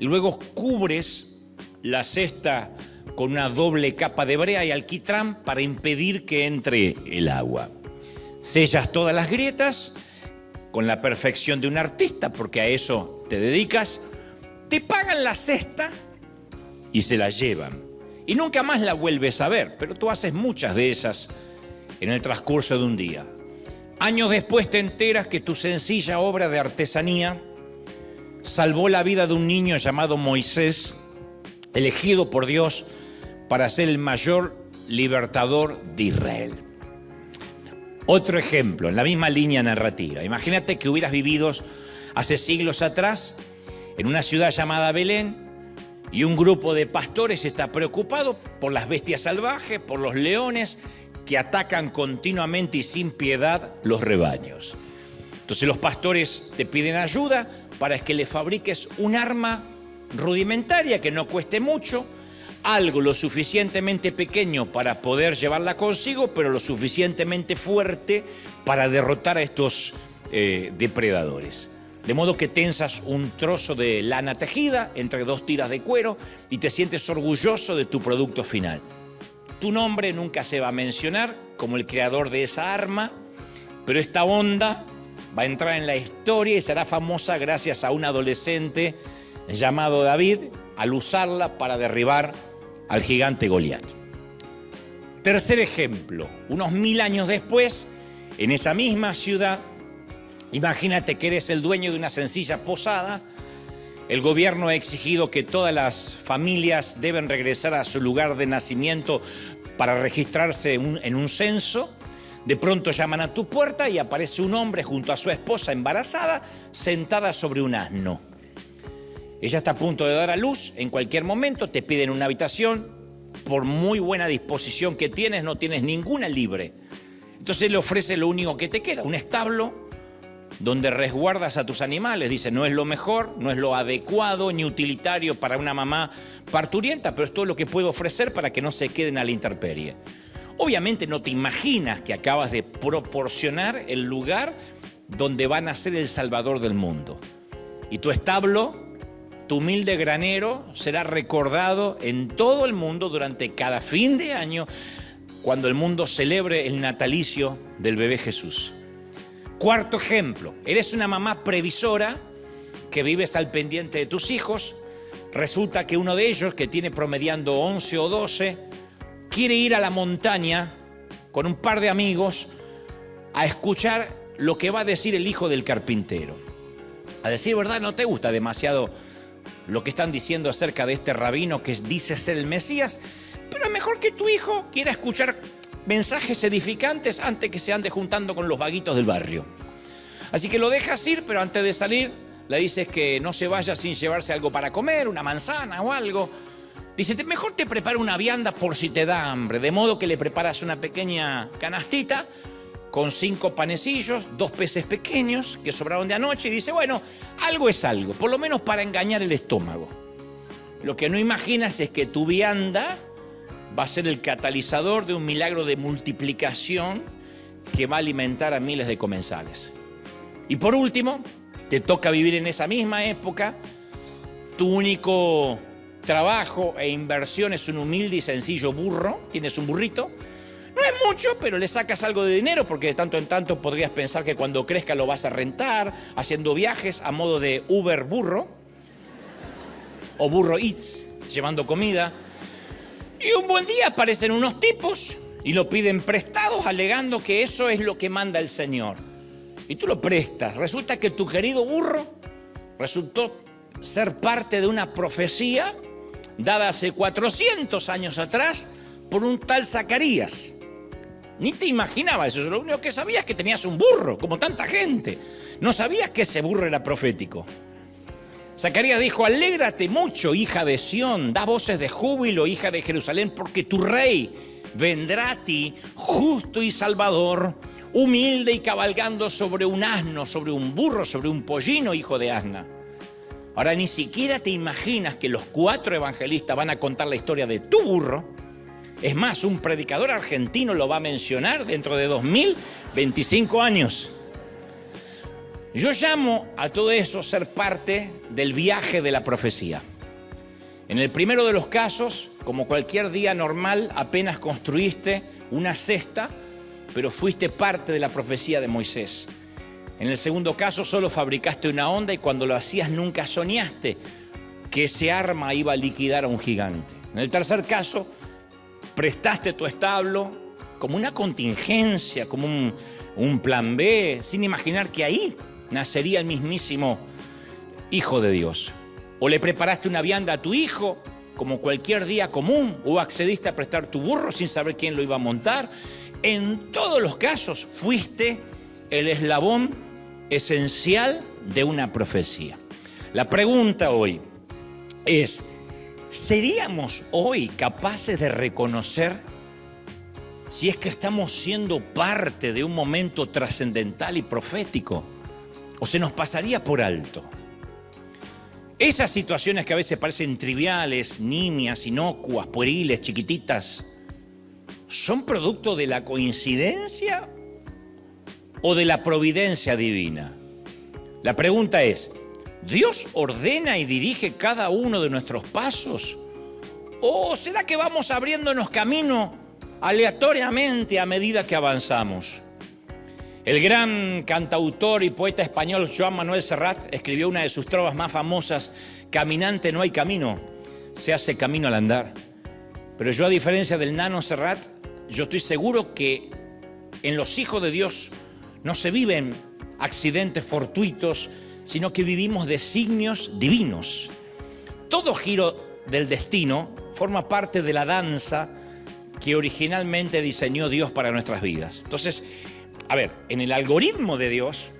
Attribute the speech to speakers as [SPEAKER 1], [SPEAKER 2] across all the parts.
[SPEAKER 1] y luego cubres la cesta con una doble capa de brea y alquitrán para impedir que entre el agua. Sellas todas las grietas con la perfección de un artista, porque a eso te dedicas. Te pagan la cesta y se la llevan. Y nunca más la vuelves a ver, pero tú haces muchas de esas en el transcurso de un día. Años después te enteras que tu sencilla obra de artesanía salvó la vida de un niño llamado Moisés, elegido por Dios para ser el mayor libertador de Israel. Otro ejemplo, en la misma línea narrativa. Imagínate que hubieras vivido hace siglos atrás en una ciudad llamada Belén y un grupo de pastores está preocupado por las bestias salvajes, por los leones que atacan continuamente y sin piedad los rebaños. Entonces los pastores te piden ayuda para que le fabriques un arma rudimentaria que no cueste mucho, algo lo suficientemente pequeño para poder llevarla consigo, pero lo suficientemente fuerte para derrotar a estos depredadores. De modo que tensas un trozo de lana tejida entre dos tiras de cuero y te sientes orgulloso de tu producto final. Tu nombre nunca se va a mencionar como el creador de esa arma, pero esta onda va a entrar en la historia y será famosa gracias a un adolescente llamado David al usarla para derribar al gigante Goliat. Tercer ejemplo, unos 1000 años después, en esa misma ciudad, imagínate que eres el dueño de una sencilla posada. El gobierno ha exigido que todas las familias deben regresar a su lugar de nacimiento para registrarse en un censo. De pronto llaman a tu puerta y aparece un hombre junto a su esposa embarazada, sentada sobre un asno. Ella está a punto de dar a luz, en cualquier momento te piden una habitación. Por muy buena disposición que tienes, no tienes ninguna libre. Entonces le ofrece lo único que te queda, un establo donde resguardas a tus animales. Dice, no es lo mejor, no es lo adecuado ni utilitario para una mamá parturienta, pero es todo lo que puedo ofrecer para que no se queden a la intemperie. Obviamente no te imaginas que acabas de proporcionar el lugar donde va a nacer el Salvador del mundo. Y tu establo, tu humilde granero, será recordado en todo el mundo durante cada fin de año cuando el mundo celebre el natalicio del bebé Jesús. Cuarto ejemplo, eres una mamá previsora que vives al pendiente de tus hijos. Resulta que uno de ellos, que tiene promediando 11 o 12, quiere ir a la montaña con un par de amigos a escuchar lo que va a decir el hijo del carpintero. A decir verdad, no te gusta demasiado lo que están diciendo acerca de este rabino que dice ser el Mesías, pero es mejor que tu hijo quiera escuchar mensajes edificantes antes que se ande juntando con los vaguitos del barrio. Así que lo dejas ir, pero antes de salir le dices que no se vaya sin llevarse algo para comer, una manzana o algo. Dice, mejor te preparo una vianda por si te da hambre, de modo que le preparas una pequeña canastita con 5 panecillos, 2 peces pequeños que sobraron de anoche, y dice, bueno, algo es algo, por lo menos para engañar el estómago. Lo que no imaginas es que tu vianda va a ser el catalizador de un milagro de multiplicación que va a alimentar a miles de comensales. Y por último, te toca vivir en esa misma época. Tu único trabajo e inversión es un humilde y sencillo burro. Tienes un burrito. No es mucho, pero le sacas algo de dinero porque de tanto en tanto podrías pensar que cuando crezca lo vas a rentar, haciendo viajes a modo de Uber burro o Burro Eats, llevando comida. Y un buen día aparecen unos tipos y lo piden prestados alegando que eso es lo que manda el Señor. Y tú lo prestas. Resulta que tu querido burro resultó ser parte de una profecía dada hace 400 años atrás por un tal Zacarías. Ni te imaginabas eso. Lo único que sabías es que tenías un burro, como tanta gente. No sabías que ese burro era profético. Zacarías dijo, alégrate mucho, hija de Sión, da voces de júbilo, hija de Jerusalén, porque tu rey vendrá a ti, justo y salvador, humilde y cabalgando sobre un asno, sobre un burro, sobre un pollino, hijo de asna. Ahora, ni siquiera te imaginas que los 4 evangelistas van a contar la historia de tu burro. Es más, un predicador argentino lo va a mencionar dentro de 2025 años. Yo llamo a todo eso ser parte del viaje de la profecía. En el primero de los casos, como cualquier día normal, apenas construiste una cesta, pero fuiste parte de la profecía de Moisés. En el segundo caso, solo fabricaste una onda y cuando lo hacías nunca soñaste que ese arma iba a liquidar a un gigante. En el tercer caso, prestaste tu establo como una contingencia, como un plan B, sin imaginar que ahí nacería el mismísimo Hijo de Dios. O le preparaste una vianda a tu hijo, como cualquier día común, o accediste a prestar tu burro sin saber quién lo iba a montar. En todos los casos fuiste el eslabón esencial de una profecía. La pregunta hoy es, ¿seríamos hoy capaces de reconocer si es que estamos siendo parte de un momento trascendental y profético? ¿O se nos pasaría por alto? Esas situaciones que a veces parecen triviales, nimias, inocuas, pueriles, chiquititas, ¿son producto de la coincidencia o de la providencia divina? La pregunta es, ¿Dios ordena y dirige cada uno de nuestros pasos? ¿O será que vamos abriéndonos camino aleatoriamente a medida que avanzamos? El gran cantautor y poeta español Joan Manuel Serrat escribió una de sus trovas más famosas: caminante no hay camino, se hace camino al andar. Pero yo, a diferencia del nano Serrat, yo estoy seguro que en los hijos de Dios no se viven accidentes fortuitos, sino que vivimos designios divinos. Todo giro del destino forma parte de la danza que originalmente diseñó Dios para nuestras vidas. Entonces, a ver, en el algoritmo de Dios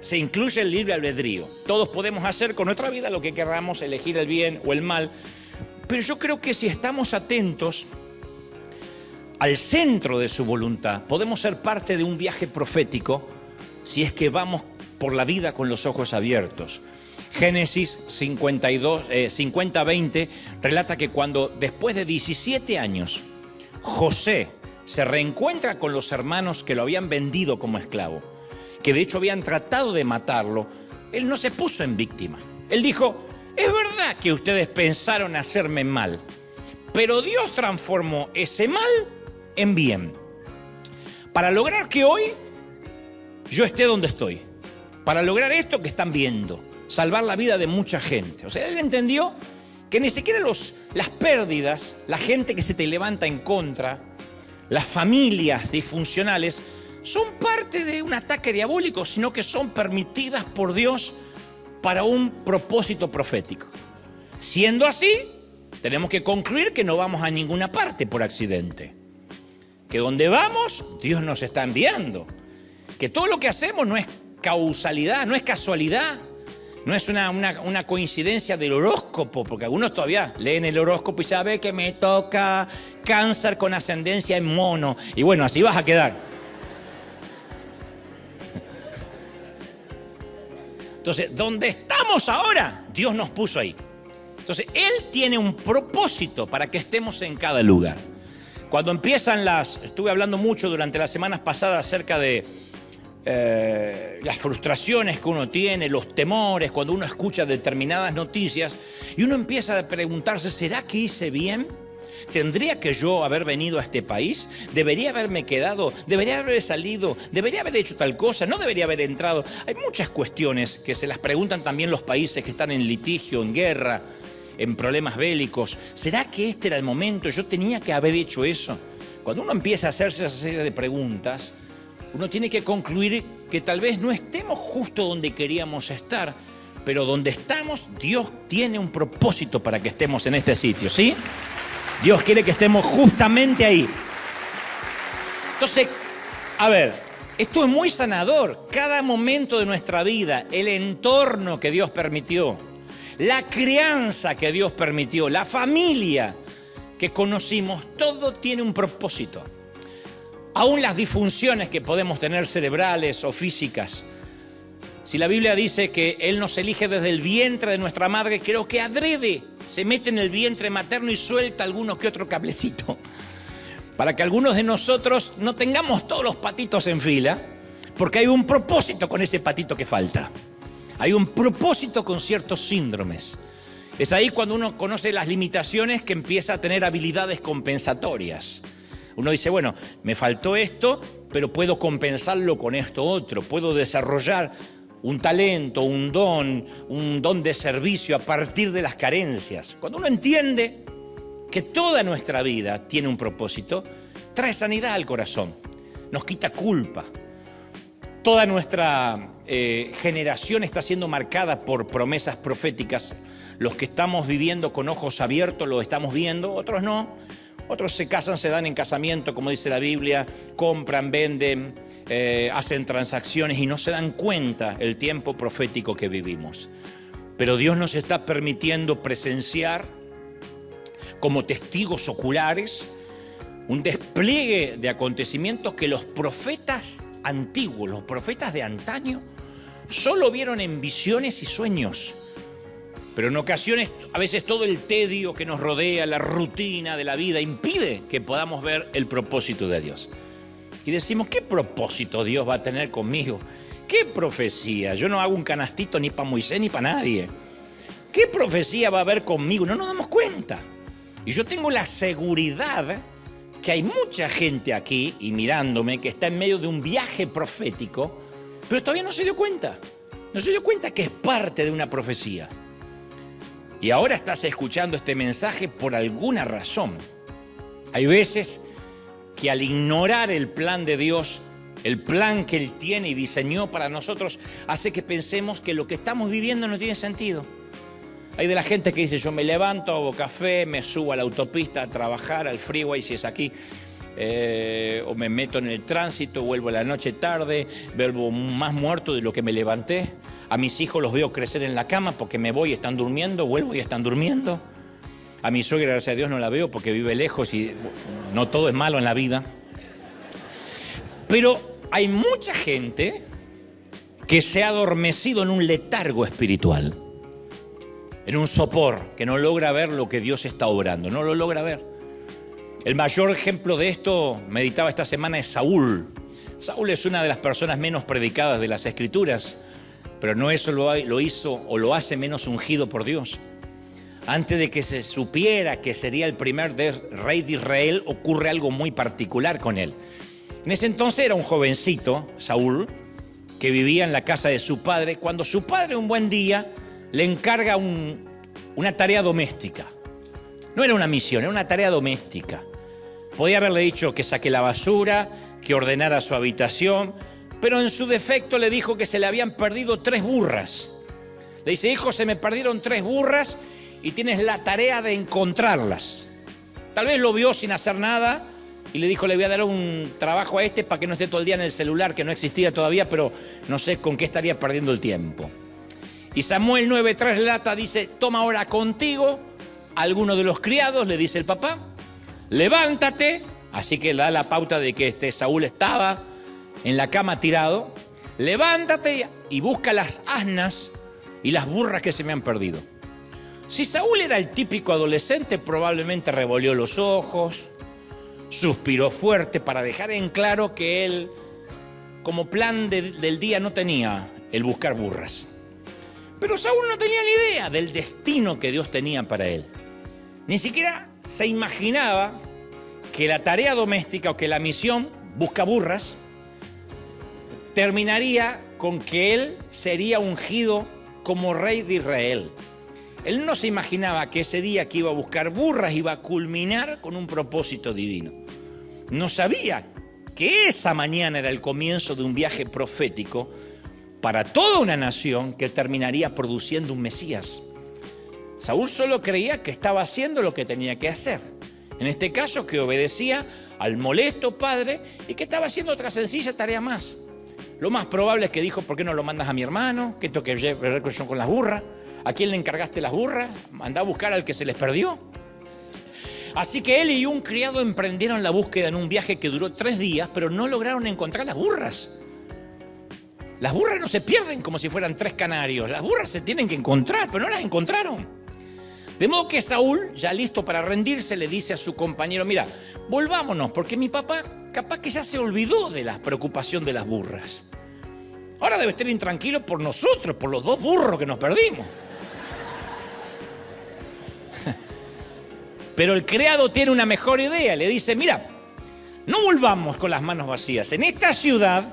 [SPEAKER 1] se incluye el libre albedrío. Todos podemos hacer con nuestra vida lo que queramos, elegir el bien o el mal. Pero yo creo que si estamos atentos al centro de su voluntad, podemos ser parte de un viaje profético si es que vamos por la vida con los ojos abiertos. Génesis 50:20 relata que cuando después de 17 años José se reencuentra con los hermanos que lo habían vendido como esclavo, que de hecho habían tratado de matarlo, él no se puso en víctima. Él dijo, es verdad que ustedes pensaron hacerme mal, pero Dios transformó ese mal en bien, para lograr que hoy yo esté donde estoy, para lograr esto que están viendo, salvar la vida de mucha gente. O sea, él entendió que ni siquiera las pérdidas, la gente que se te levanta en contra, las familias disfuncionales, son parte de un ataque diabólico, sino que son permitidas por Dios para un propósito profético. Siendo así, tenemos que concluir que no vamos a ninguna parte por accidente. Que donde vamos, Dios nos está enviando. Que todo lo que hacemos no es causalidad, no es casualidad, no es una coincidencia del horóscopo, porque algunos todavía leen el horóscopo y saben que me toca cáncer con ascendencia en mono. Y bueno, así vas a quedar. Entonces, donde estamos ahora, Dios nos puso ahí. Entonces, Él tiene un propósito para que estemos en cada lugar. Cuando empiezan estuve hablando mucho durante las semanas pasadas acerca de las frustraciones que uno tiene, los temores, cuando uno escucha determinadas noticias y uno empieza a preguntarse, ¿será que hice bien? ¿Tendría que yo haber venido a este país? ¿Debería haberme quedado? ¿Debería haber salido? ¿Debería haber hecho tal cosa? ¿No debería haber entrado? Hay muchas cuestiones que se las preguntan también los países que están en litigio, en guerra, en problemas bélicos. ¿Será que este era el momento? ¿Yo tenía que haber hecho eso? Cuando uno empieza a hacerse esa serie de preguntas, uno tiene que concluir que tal vez no estemos justo donde queríamos estar, pero donde estamos, Dios tiene un propósito para que estemos en este sitio, ¿sí? Dios quiere que estemos justamente ahí. Entonces, a ver, esto es muy sanador. Cada momento de nuestra vida, el entorno que Dios permitió, la crianza que Dios permitió, la familia que conocimos, todo tiene un propósito. Aún las disfunciones que podemos tener cerebrales o físicas. Si la Biblia dice que Él nos elige desde el vientre de nuestra madre, creo que adrede se mete en el vientre materno y suelta alguno que otro cablecito. Para que algunos de nosotros no tengamos todos los patitos en fila, Porque hay un propósito con ese patito que falta. Hay un propósito con ciertos síndromes. Es ahí cuando uno conoce las limitaciones que empieza a tener habilidades compensatorias. Uno dice, bueno, me faltó esto, pero puedo compensarlo con esto otro. Puedo desarrollar un talento, un don de servicio a partir de las carencias. Cuando uno entiende que toda nuestra vida tiene un propósito, trae sanidad al corazón, nos quita culpa. Toda nuestra generación está siendo marcada por promesas proféticas. Los que estamos viviendo con ojos abiertos lo estamos viendo, otros no. Otros se casan, se dan en casamiento, como dice la Biblia, compran, venden, hacen transacciones y no se dan cuenta el tiempo profético que vivimos. Pero Dios nos está permitiendo presenciar como testigos oculares un despliegue de acontecimientos que los profetas antiguos, los profetas de antaño, solo vieron en visiones y sueños. Pero en ocasiones, a veces todo el tedio que nos rodea, la rutina de la vida, impide que podamos ver el propósito de Dios. Y decimos, ¿qué propósito Dios va a tener conmigo? ¿Qué profecía? Yo no hago un canastito ni para Moisés ni para nadie. ¿Qué profecía va a haber conmigo? No nos damos cuenta. Y yo tengo la seguridad que hay mucha gente aquí y mirándome que está en medio de un viaje profético, pero todavía no se dio cuenta. No se dio cuenta que es parte de una profecía. Y ahora estás escuchando este mensaje por alguna razón. Hay veces que al ignorar el plan de Dios, el plan que Él tiene y diseñó para nosotros, hace que pensemos que lo que estamos viviendo no tiene sentido. Hay de la gente que dice, yo me levanto, hago café, me subo a la autopista a trabajar, al freeway si es aquí, o me meto en el tránsito, vuelvo a la noche tarde, vuelvo más muerto de lo que me levanté. A mis hijos los veo crecer en la cama porque me voy y están durmiendo, vuelvo y están durmiendo. A mi suegra, gracias a Dios, no la veo porque vive lejos y no todo es malo en la vida. Pero hay mucha gente que se ha adormecido en un letargo espiritual, en un sopor, que no logra ver lo que Dios está obrando, no lo logra ver. El mayor ejemplo de esto, meditaba esta semana, es Saúl. Saúl es una de las personas menos predicadas de las Escrituras, pero no eso lo hizo o lo hace menos ungido por Dios. Antes de que se supiera que sería el primer rey de Israel, ocurre algo muy particular con él. En ese entonces era un jovencito, Saúl, que vivía en la casa de su padre, cuando su padre un buen día le encarga una tarea doméstica. No era una misión, era una tarea doméstica. Podía haberle dicho que saque la basura, que ordenara su habitación, pero en su defecto le dijo que se le habían perdido 3 burras. Le dice, hijo, se me perdieron 3 burras y tienes la tarea de encontrarlas. Tal vez lo vio sin hacer nada y le dijo, le voy a dar un trabajo a este para que no esté todo el día en el celular, que no existía todavía, pero no sé con qué estaría perdiendo el tiempo. Y Samuel 9:3 relata, dice, toma ahora contigo a alguno de los criados, le dice el papá, levántate, así que le da la pauta de que Saúl estaba en la cama tirado, levántate y busca las asnas y las burras que se me han perdido. Si Saúl era el típico adolescente, probablemente revolvió los ojos, suspiró fuerte para dejar en claro que él, como plan del día, no tenía el buscar burras. Pero Saúl no tenía ni idea del destino que Dios tenía para él. Ni siquiera se imaginaba que la tarea doméstica o que la misión, busca burras, terminaría con que él sería ungido como rey de Israel. Él no se imaginaba que ese día que iba a buscar burras iba a culminar con un propósito divino. No sabía que esa mañana era el comienzo de un viaje profético para toda una nación que terminaría produciendo un Mesías. Saúl solo creía que estaba haciendo lo que tenía que hacer. En este caso, que obedecía al molesto padre y que estaba haciendo otra sencilla tarea más. Lo más probable es que dijo, ¿por qué no lo mandas a mi hermano? ¿Qué tengo que ver yo con las burras? ¿A quién le encargaste las burras? Andá a buscar al que se les perdió. Así que él y un criado emprendieron la búsqueda en un viaje que duró 3 días, pero no lograron encontrar las burras. Las burras no se pierden como si fueran 3 canarios. Las burras se tienen que encontrar, pero no las encontraron. De modo que Saúl, ya listo para rendirse, le dice a su compañero, mira, volvámonos, porque mi papá capaz que ya se olvidó de la preocupación de las burras. Ahora debe estar intranquilo por nosotros, por los 2 burros que nos perdimos. Pero el criado tiene una mejor idea. Le dice, mira, no volvamos con las manos vacías. En esta ciudad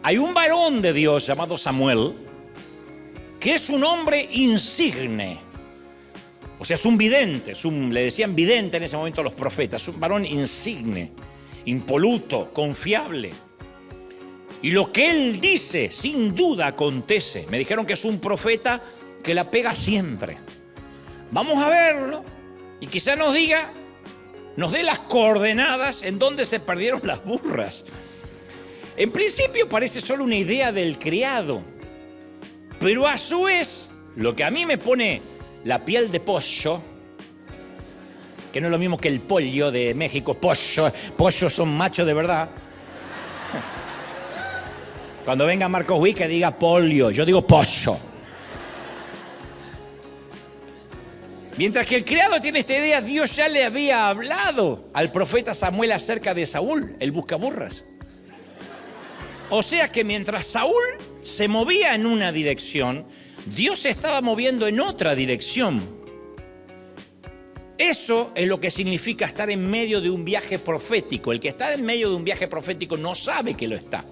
[SPEAKER 1] hay un varón de Dios llamado Samuel, que es un hombre insigne. O sea, es un vidente, le decían vidente en ese momento a los profetas, un varón insigne, impoluto, confiable. Y lo que él dice, sin duda acontece. Me dijeron que es un profeta que la pega siempre. Vamos a verlo y quizá nos dé las coordenadas en donde se perdieron las burras. En principio parece solo una idea del criado, pero a su vez, lo que a mí me pone la piel de pollo, que no es lo mismo que el pollo de México, pollos son machos de verdad. Cuando venga Marcos Witt que diga polio, yo digo pollo. Mientras que el criado tiene esta idea, Dios ya le había hablado al profeta Samuel acerca de Saúl, el buscaburras. O sea que mientras Saúl se movía en una dirección, Dios se estaba moviendo en otra dirección. Eso es lo que significa estar en medio de un viaje profético. El que está en medio de un viaje profético no sabe que lo está.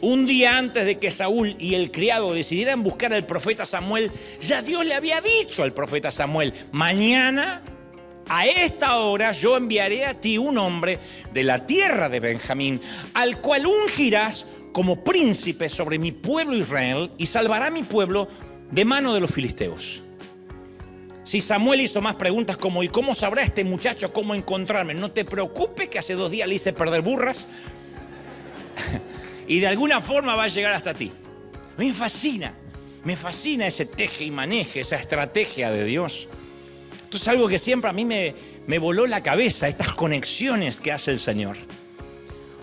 [SPEAKER 1] Un día antes de que Saúl y el criado decidieran buscar al profeta Samuel, ya Dios le había dicho al profeta Samuel, mañana a esta hora yo enviaré a ti un hombre de la tierra de Benjamín, al cual ungirás como príncipe sobre mi pueblo Israel y salvará a mi pueblo de mano de los filisteos. Si Samuel hizo más preguntas como, ¿y cómo sabrá este muchacho cómo encontrarme? No te preocupes que hace 2 días le hice perder burras. Y de alguna forma va a llegar hasta ti. A mí me fascina ese teje y maneje, esa estrategia de Dios. Esto es algo que siempre a mí me voló la cabeza, estas conexiones que hace el Señor.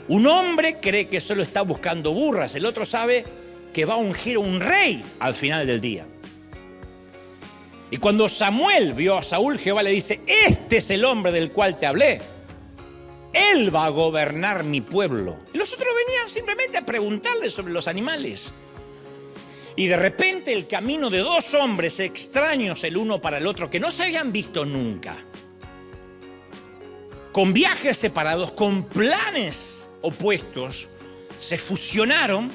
[SPEAKER 1] Un hombre cree que solo está buscando burras, el otro sabe que va a ungir a un rey al final del día. Y cuando Samuel vio a Saúl, Jehová le dice, este es el hombre del cual te hablé. Él va a gobernar mi pueblo. Y los otros venían simplemente a preguntarle sobre los animales. Y de repente el camino de 2 hombres extraños el uno para el otro, que no se habían visto nunca, con viajes separados, con planes opuestos, se fusionaron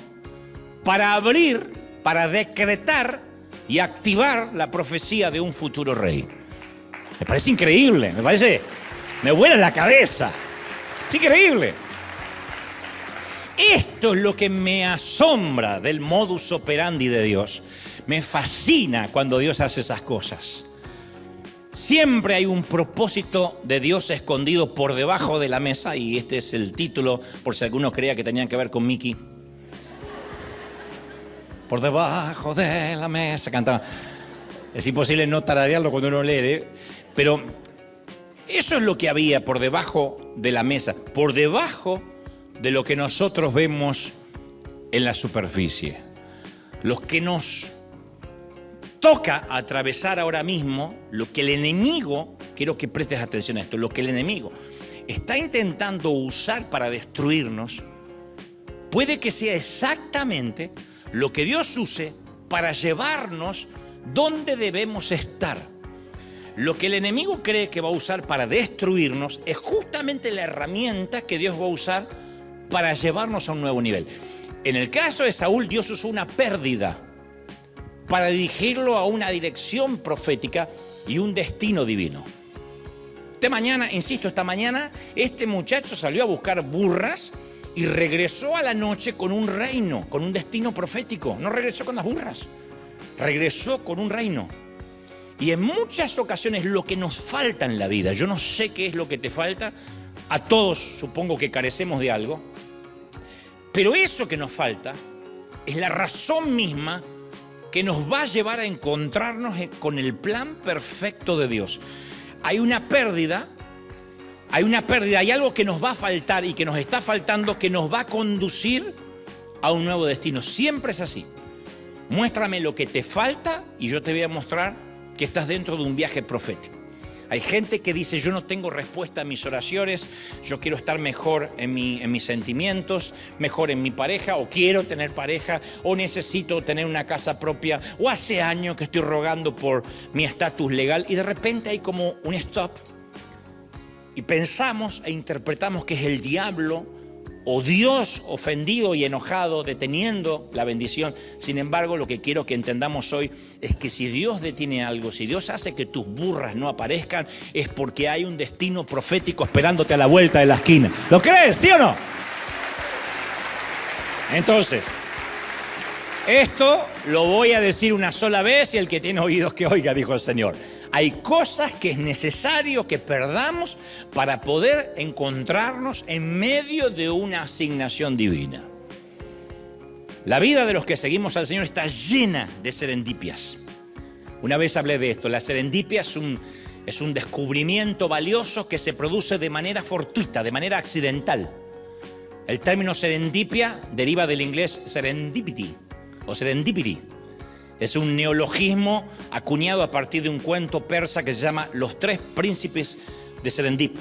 [SPEAKER 1] para abrir, para decretar y activar la profecía de un futuro rey. Me parece increíble, me vuela la cabeza. Es increíble. Esto es lo que me asombra del modus operandi de Dios. Me fascina cuando Dios hace esas cosas. Siempre hay un propósito de Dios escondido por debajo de la mesa, y este es el título, por si alguno creía que tenían que ver con Mickey. Por debajo de la mesa cantaba. Es imposible no tararearlo cuando uno lee, pero eso es lo que había por debajo de la mesa, por debajo de lo que nosotros vemos en la superficie. Lo que nos toca atravesar ahora mismo, lo que el enemigo, quiero que prestes atención a esto, lo que el enemigo está intentando usar para destruirnos, puede que sea exactamente lo que Dios use para llevarnos donde debemos estar. Lo que el enemigo cree que va a usar para destruirnos es justamente la herramienta que Dios va a usar para llevarnos a un nuevo nivel. En el caso de Saúl, Dios usó una pérdida para dirigirlo a una dirección profética y un destino divino. Esta mañana, este muchacho salió a buscar burras y regresó a la noche con un reino, con un destino profético. No regresó con las burras, regresó con un reino. Y en muchas ocasiones lo que nos falta en la vida, yo no sé qué es lo que te falta, a todos supongo que carecemos de algo, pero eso que nos falta es la razón misma que nos va a llevar a encontrarnos con el plan perfecto de Dios. Hay una pérdida, hay algo que nos va a faltar y que nos está faltando, que nos va a conducir a un nuevo destino. Siempre es así. Muéstrame lo que te falta y yo te voy a mostrar que estás dentro de un viaje profético. Hay gente que dice, yo no tengo respuesta a mis oraciones, yo quiero estar mejor en mis sentimientos, mejor en mi pareja, o quiero tener pareja, o necesito tener una casa propia, o hace años que estoy rogando por mi estatus legal, y de repente hay como un stop, y pensamos e interpretamos que es el diablo o Dios ofendido y enojado, deteniendo la bendición. Sin embargo, lo que quiero que entendamos hoy es que si Dios detiene algo, si Dios hace que tus burras no aparezcan, es porque hay un destino profético esperándote a la vuelta de la esquina. ¿Lo crees, sí o no? Entonces, esto lo voy a decir una sola vez y el que tiene oídos que oiga, dijo el Señor. Hay cosas que es necesario que perdamos para poder encontrarnos en medio de una asignación divina. La vida de los que seguimos al Señor está llena de serendipias. Una vez hablé de esto. La serendipia es un descubrimiento valioso que se produce de manera fortuita, de manera accidental. El término serendipia deriva del inglés serendipity o serendipity. Es un neologismo acuñado a partir de un cuento persa que se llama Los tres príncipes de Serendip,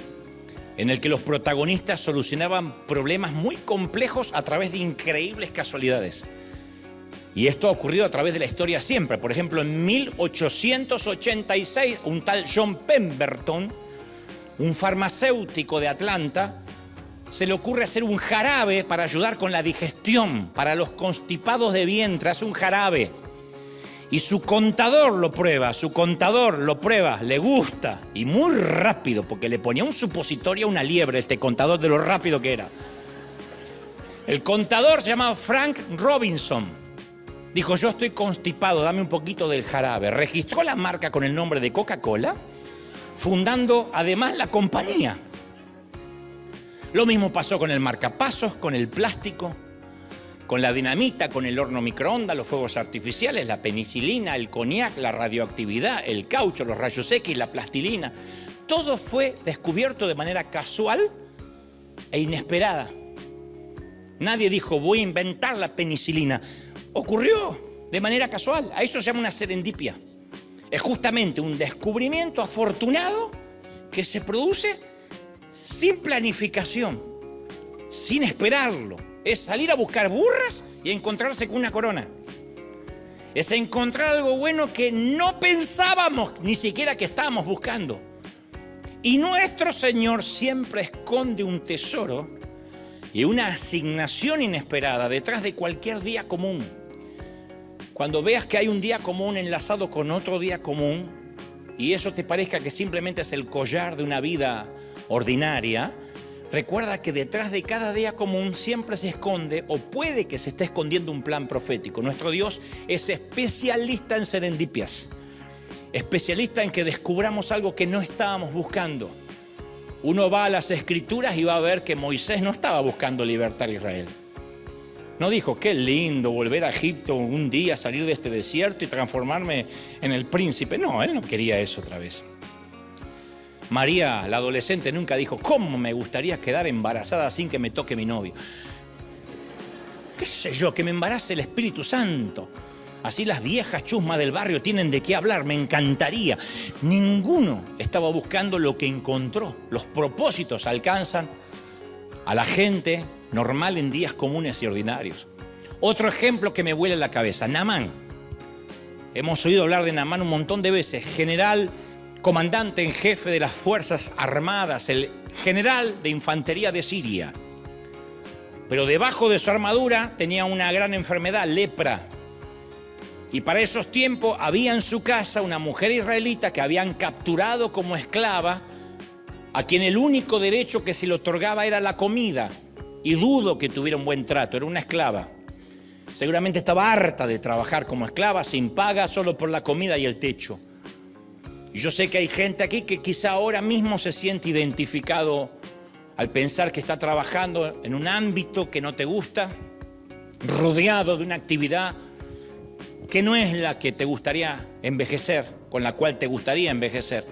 [SPEAKER 1] en el que los protagonistas solucionaban problemas muy complejos a través de increíbles casualidades. Y esto ha ocurrido a través de la historia siempre. Por ejemplo, en 1886, un tal John Pemberton, un farmacéutico de Atlanta, se le ocurre hacer un jarabe para ayudar con la digestión, para los constipados de vientre, hace un jarabe. Y su contador lo prueba, le gusta, y muy rápido, porque le ponía un supositorio a una liebre, este contador, de lo rápido que era. El contador se llamaba Frank Robinson. Dijo, yo estoy constipado, dame un poquito del jarabe. Registró la marca con el nombre de Coca-Cola, fundando además la compañía. Lo mismo pasó con el marcapasos, con el plástico, con la dinamita, con el horno microondas, los fuegos artificiales, la penicilina, el cognac, la radioactividad, el caucho, los rayos X, la plastilina. Todo fue descubierto de manera casual e inesperada. Nadie dijo, voy a inventar la penicilina. Ocurrió de manera casual. A eso se llama una serendipia. Es justamente un descubrimiento afortunado que se produce sin planificación, sin esperarlo. Es salir a buscar burras y encontrarse con una corona. Es encontrar algo bueno que no pensábamos ni siquiera que estábamos buscando. Y nuestro Señor siempre esconde un tesoro y una asignación inesperada detrás de cualquier día común. Cuando veas que hay un día común enlazado con otro día común y eso te parezca que simplemente es el collar de una vida ordinaria, recuerda que detrás de cada día común siempre se esconde, o puede que se esté escondiendo, un plan profético. Nuestro Dios es especialista en serendipias, especialista en que descubramos algo que no estábamos buscando. Uno va a las Escrituras y va a ver que Moisés no estaba buscando libertar a Israel. No dijo, qué lindo volver a Egipto un día, salir de este desierto y transformarme en el príncipe. No, él no quería eso otra vez. María, la adolescente, nunca dijo, ¿cómo me gustaría quedar embarazada sin que me toque mi novio? ¿Qué sé yo? Que me embarace el Espíritu Santo. Así las viejas chusmas del barrio tienen de qué hablar, me encantaría. Ninguno estaba buscando lo que encontró. Los propósitos alcanzan a la gente normal en días comunes y ordinarios. Otro ejemplo que me vuela la cabeza, Naamán. Hemos oído hablar de Naamán un montón de veces. General, comandante en jefe de las Fuerzas Armadas, el general de infantería de Siria. Pero debajo de su armadura tenía una gran enfermedad, lepra. Y para esos tiempos había en su casa una mujer israelita que habían capturado como esclava, a quien el único derecho que se le otorgaba era la comida. Y dudo que tuviera un buen trato, era una esclava. Seguramente estaba harta de trabajar como esclava, sin paga, solo por la comida y el techo. Y yo sé que hay gente aquí que quizá ahora mismo se siente identificado al pensar que está trabajando en un ámbito que no te gusta, rodeado de una actividad que no es la que te gustaría envejecer, con la cual te gustaría envejecer.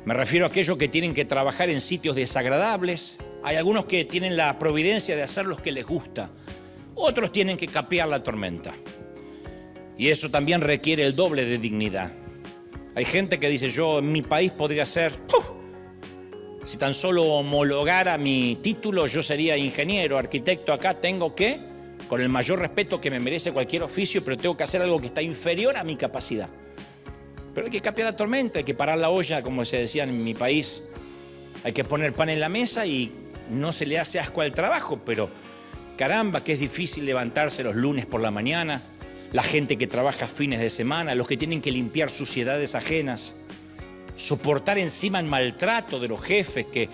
[SPEAKER 1] Me refiero a aquellos que tienen que trabajar en sitios desagradables. Hay algunos que tienen la providencia de hacer lo que les gusta. Otros tienen que capear la tormenta. Y eso también requiere el doble de dignidad. Hay gente que dice, yo en mi país podría ser, si tan solo homologara mi título, yo sería ingeniero, arquitecto. Acá tengo que, con el mayor respeto que me merece cualquier oficio, pero tengo que hacer algo que está inferior a mi capacidad. Pero hay que cambiar la tormenta, hay que parar la olla, como se decía en mi país. Hay que poner pan en la mesa y no se le hace asco al trabajo, pero caramba, que es difícil levantarse los lunes por la mañana, la gente que trabaja fines de semana, los que tienen que limpiar suciedades ajenas, soportar encima el maltrato de los jefes que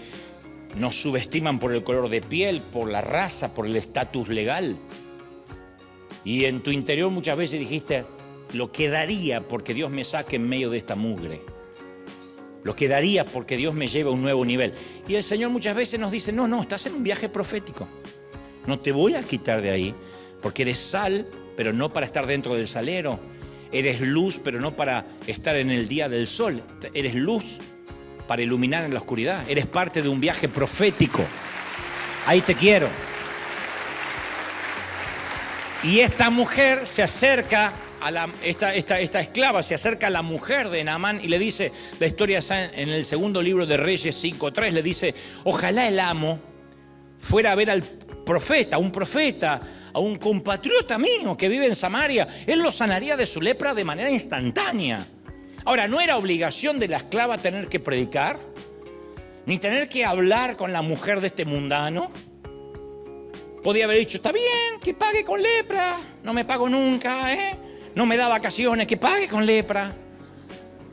[SPEAKER 1] nos subestiman por el color de piel, por la raza, por el estatus legal. Y en tu interior muchas veces dijiste, lo que daría porque Dios me saque en medio de esta mugre. Lo que daría porque Dios me lleve a un nuevo nivel. Y el Señor muchas veces nos dice, no, estás en un viaje profético. No te voy a quitar de ahí, porque eres sal, pero no para estar dentro del salero. Eres luz, pero no para estar en el día del sol. Eres luz para iluminar en la oscuridad. Eres parte de un viaje profético. Ahí te quiero. Y esta mujer se acerca esta esclava se acerca a la mujer de Naamán y le dice, la historia está en el segundo libro de Reyes 5:3, le dice, ojalá el amo fuera a ver al profeta, a un compatriota mío que vive en Samaria, él lo sanaría de su lepra de manera instantánea. Ahora, no era obligación de la esclava tener que predicar, ni tener que hablar con la mujer de este mundano. Podía haber dicho, está bien, que pague con lepra, no me pago nunca, no me da vacaciones, que pague con lepra.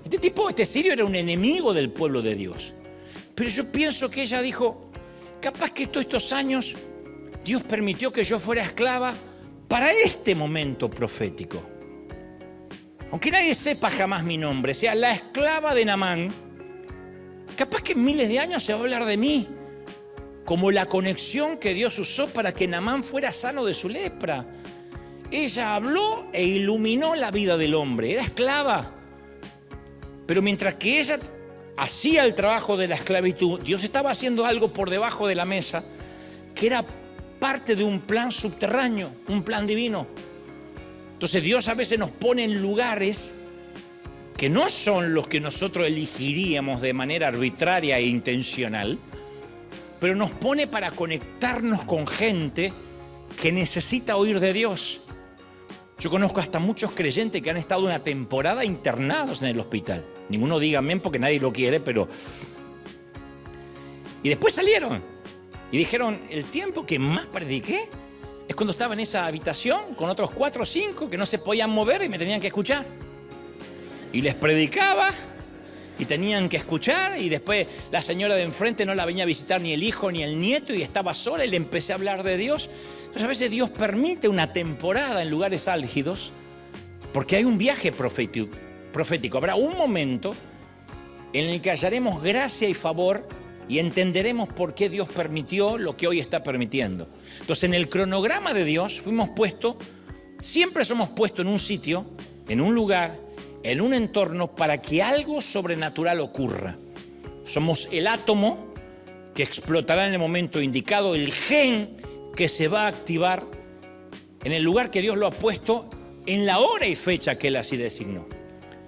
[SPEAKER 1] Este sirio era un enemigo del pueblo de Dios. Pero yo pienso que ella dijo, capaz que todos estos años Dios permitió que yo fuera esclava para este momento profético. Aunque nadie sepa jamás mi nombre, sea la esclava de Naamán, capaz que en miles de años se va a hablar de mí como la conexión que Dios usó para que Naamán fuera sano de su lepra. Ella habló e iluminó la vida del hombre, era esclava. Pero mientras que ella hacía el trabajo de la esclavitud, Dios estaba haciendo algo por debajo de la mesa que era parte de un plan subterráneo, un plan divino. Entonces Dios a veces nos pone en lugares que no son los que nosotros elegiríamos de manera arbitraria e intencional, pero nos pone para conectarnos con gente que necesita oír de Dios. Yo conozco hasta muchos creyentes que han estado una temporada internados en el hospital. Ninguno diga amén porque nadie lo quiere, pero... Y después salieron y dijeron, el tiempo que más prediqué es cuando estaba en esa habitación con otros 4 o 5 que no se podían mover y me tenían que escuchar. Y les predicaba y tenían que escuchar, y después la señora de enfrente no la venía a visitar ni el hijo ni el nieto y estaba sola y le empecé a hablar de Dios. Entonces a veces Dios permite una temporada en lugares álgidos porque hay un viaje profético. Habrá un momento en el que hallaremos gracia y favor y entenderemos por qué Dios permitió lo que hoy está permitiendo. Entonces en el cronograma de Dios siempre somos puestos en un sitio, en un lugar, en un entorno para que algo sobrenatural ocurra. Somos el átomo que explotará en el momento indicado, el gen que se va a activar en el lugar que Dios lo ha puesto, en la hora y fecha que Él así designó.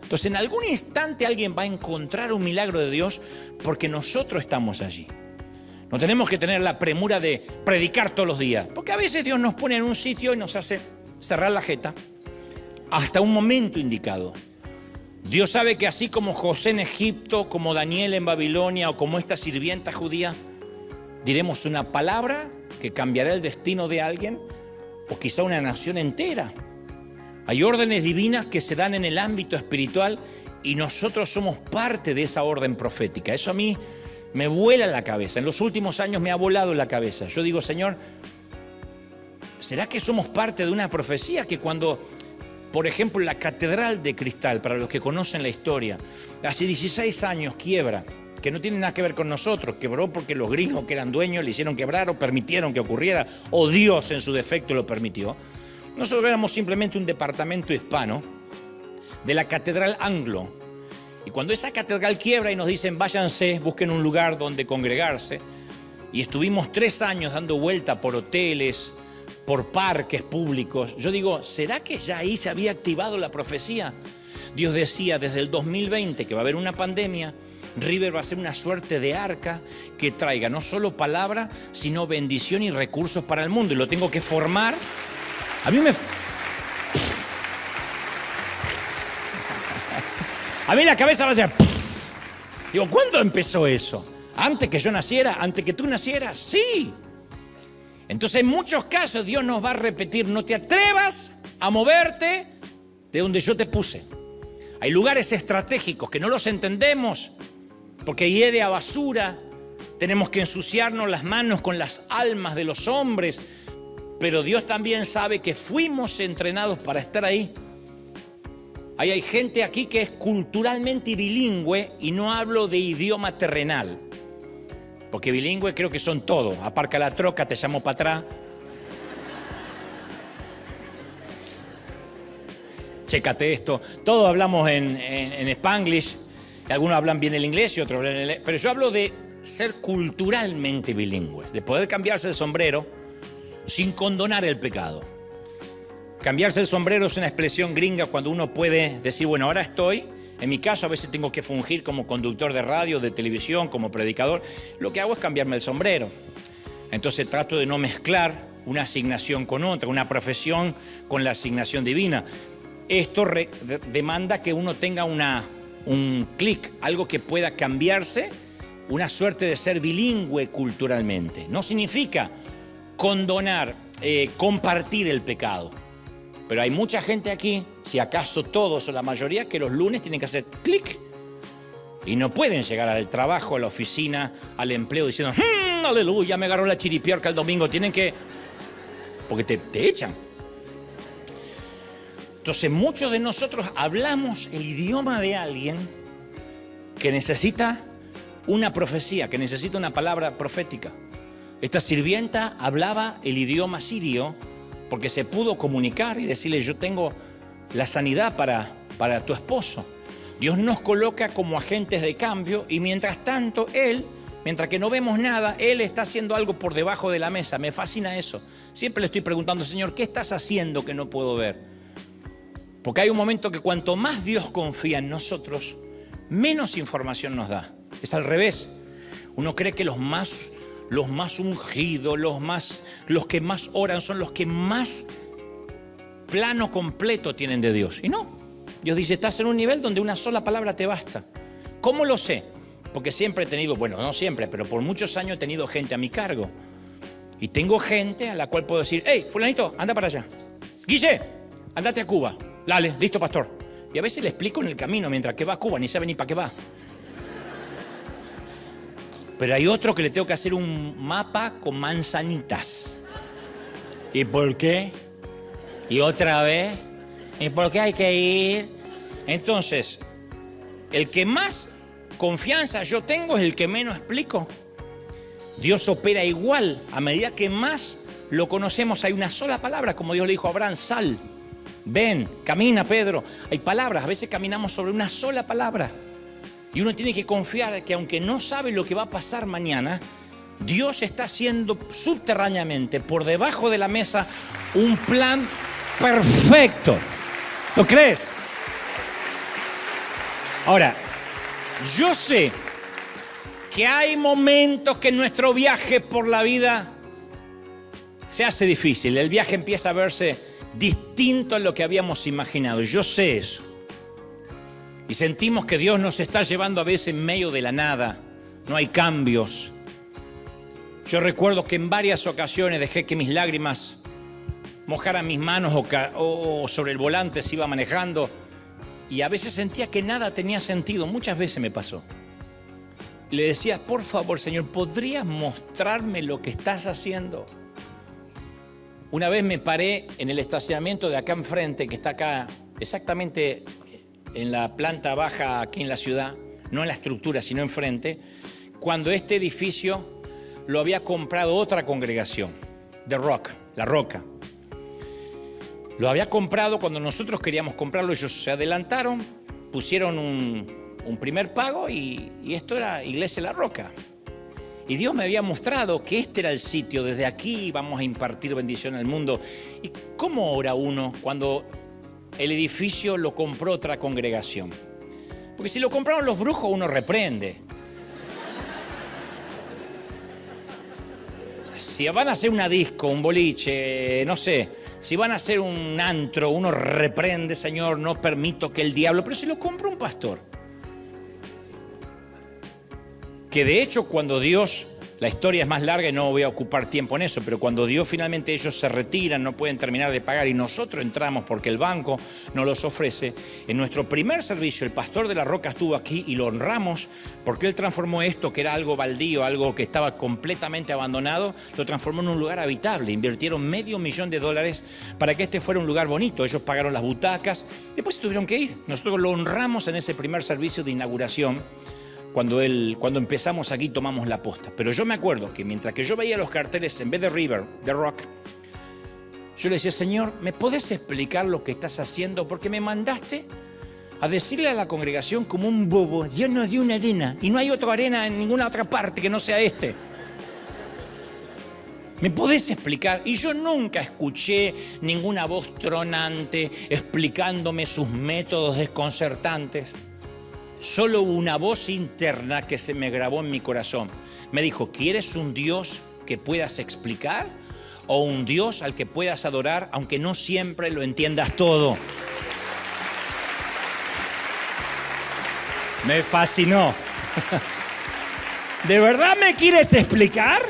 [SPEAKER 1] Entonces en algún instante alguien va a encontrar un milagro de Dios porque nosotros estamos allí. No tenemos que tener la premura de predicar todos los días, porque a veces Dios nos pone en un sitio y nos hace cerrar la jeta hasta un momento indicado. Dios sabe que así como José en Egipto, como Daniel en Babilonia o como esta sirvienta judía, diremos una palabra que cambiará el destino de alguien o quizá una nación entera. Hay órdenes divinas que se dan en el ámbito espiritual y nosotros somos parte de esa orden profética. Eso a mí me vuela la cabeza. En los últimos años me ha volado la cabeza. Yo digo, Señor, ¿será que somos parte de una profecía que cuando... Por ejemplo, la Catedral de Cristal, para los que conocen la historia, hace 16 años quiebra, que no tiene nada que ver con nosotros, quebró porque los gringos que eran dueños le hicieron quebrar o permitieron que ocurriera, o Dios en su defecto lo permitió. Nosotros éramos simplemente un departamento hispano de la Catedral Anglo. Y cuando esa catedral quiebra y nos dicen váyanse, busquen un lugar donde congregarse, y estuvimos 3 años dando vuelta por hoteles, por parques públicos. Yo digo, ¿será que ya ahí se había activado la profecía? Dios decía desde el 2020 que va a haber una pandemia. River va a ser una suerte de arca que traiga no solo palabra, sino bendición y recursos para el mundo. Y lo tengo que formar. A mí la cabeza va a hacer... Digo, ¿cuándo empezó eso? ¿Antes que yo naciera? ¿Antes que tú nacieras? Sí. Entonces, en muchos casos, Dios nos va a repetir, no te atrevas a moverte de donde yo te puse. Hay lugares estratégicos que no los entendemos, porque hiede a basura. Tenemos que ensuciarnos las manos con las almas de los hombres. Pero Dios también sabe que fuimos entrenados para estar ahí. Hay gente aquí que es culturalmente bilingüe y no hablo de idioma terrenal. Porque bilingüe creo que son todos. Aparca la troca, te llamo para atrás. Chécate esto. Todos hablamos en Spanglish. Algunos hablan bien el inglés y otros hablan el inglés. Pero yo hablo de ser culturalmente bilingües. De poder cambiarse el sombrero sin condonar el pecado. Cambiarse el sombrero es una expresión gringa cuando uno puede decir, bueno, ahora estoy... En mi caso, a veces tengo que fungir como conductor de radio, de televisión, como predicador. Lo que hago es cambiarme el sombrero. Entonces trato de no mezclar una asignación con otra, una profesión con la asignación divina. Esto demanda que uno tenga un clic, algo que pueda cambiarse, una suerte de ser bilingüe culturalmente. No significa condonar, compartir el pecado. Pero hay mucha gente aquí, si acaso todos o la mayoría, que los lunes tienen que hacer clic y no pueden llegar al trabajo, a la oficina, al empleo diciendo aleluya, me agarró la chiripiorca el domingo. Tienen que... porque te echan. Entonces muchos de nosotros hablamos el idioma de alguien que necesita una profecía, que necesita una palabra profética. Esta sirvienta hablaba el idioma sirio porque se pudo comunicar y decirle, yo tengo la sanidad para tu esposo. Dios nos coloca como agentes de cambio y mientras tanto mientras que no vemos nada, Él está haciendo algo por debajo de la mesa. Me fascina eso. Siempre le estoy preguntando, Señor, ¿qué estás haciendo que no puedo ver? Porque hay un momento que cuanto más Dios confía en nosotros, menos información nos da. Es al revés. Uno cree que los más ungidos, los que más oran son los que más plano completo tienen de Dios. Y no, Dios dice, estás en un nivel donde una sola palabra te basta. ¿Cómo lo sé? Porque siempre he tenido, bueno, no siempre, pero por muchos años he tenido gente a mi cargo. Y tengo gente a la cual puedo decir, hey, fulanito, anda para allá. Guille, andate a Cuba. Dale, listo, pastor. Y a veces le explico en el camino mientras que va a Cuba, ni sabe ni para qué va. Pero hay otro que le tengo que hacer un mapa con manzanitas. ¿Y por qué? ¿Y otra vez? ¿Y por qué hay que ir? Entonces, el que más confianza yo tengo es el que menos explico. Dios opera igual. A medida que más lo conocemos, hay una sola palabra, como Dios le dijo a Abraham, sal, ven, camina, Pedro. Hay palabras, a veces caminamos sobre una sola palabra. Y uno tiene que confiar que aunque no sabe lo que va a pasar mañana, Dios está haciendo subterráneamente, por debajo de la mesa, un plan perfecto. ¿Lo crees? Ahora, yo sé que hay momentos que nuestro viaje por la vida se hace difícil. El viaje empieza a verse distinto a lo que habíamos imaginado. Yo sé eso. Y sentimos que Dios nos está llevando a veces en medio de la nada. No hay cambios. Yo recuerdo que en varias ocasiones dejé que mis lágrimas mojaran mis manos o sobre el volante se iba manejando. Y a veces sentía que nada tenía sentido. Muchas veces me pasó. Le decía, por favor, Señor, ¿podrías mostrarme lo que estás haciendo? Una vez me paré en el estacionamiento de acá enfrente, que está acá exactamente en la planta baja aquí en la ciudad, no en la estructura, sino enfrente, cuando este edificio lo había comprado otra congregación, The Rock, La Roca. Lo había comprado cuando nosotros queríamos comprarlo, ellos se adelantaron, pusieron un primer pago y esto era Iglesia La Roca. Y Dios me había mostrado que este era el sitio, desde aquí vamos a impartir bendición al mundo. ¿Y cómo ora uno cuando el edificio lo compró otra congregación. Porque si lo compraron los brujos, uno reprende. Si van a hacer una disco, un boliche, no sé, si van a hacer un antro, uno reprende, Señor, no permito que el diablo... Pero si lo compra un pastor. Que de hecho cuando Dios... La historia es más larga y no voy a ocupar tiempo en eso, pero cuando Dios finalmente ellos se retiran, no pueden terminar de pagar y nosotros entramos porque el banco nos los ofrece, en nuestro primer servicio el pastor de La Roca estuvo aquí y lo honramos porque él transformó esto que era algo baldío, algo que estaba completamente abandonado, lo transformó en un lugar habitable. Invirtieron $500,000 para que este fuera un lugar bonito. Ellos pagaron las butacas, después se tuvieron que ir. Nosotros lo honramos en ese primer servicio de inauguración. Cuando empezamos aquí tomamos la posta. Pero yo me acuerdo que mientras que yo veía los carteles, en vez de River, de Rock, yo le decía, Señor, ¿me podés explicar lo que estás haciendo? Porque me mandaste a decirle a la congregación como un bobo, Dios nos dio una arena y no hay otra arena en ninguna otra parte que no sea este. ¿Me podés explicar? Y yo nunca escuché ninguna voz tronante explicándome sus métodos desconcertantes. Solo una voz interna que se me grabó en mi corazón. Me dijo, ¿quieres un Dios que puedas explicar? ¿O un Dios al que puedas adorar, aunque no siempre lo entiendas todo? Me fascinó. ¿De verdad me quieres explicar?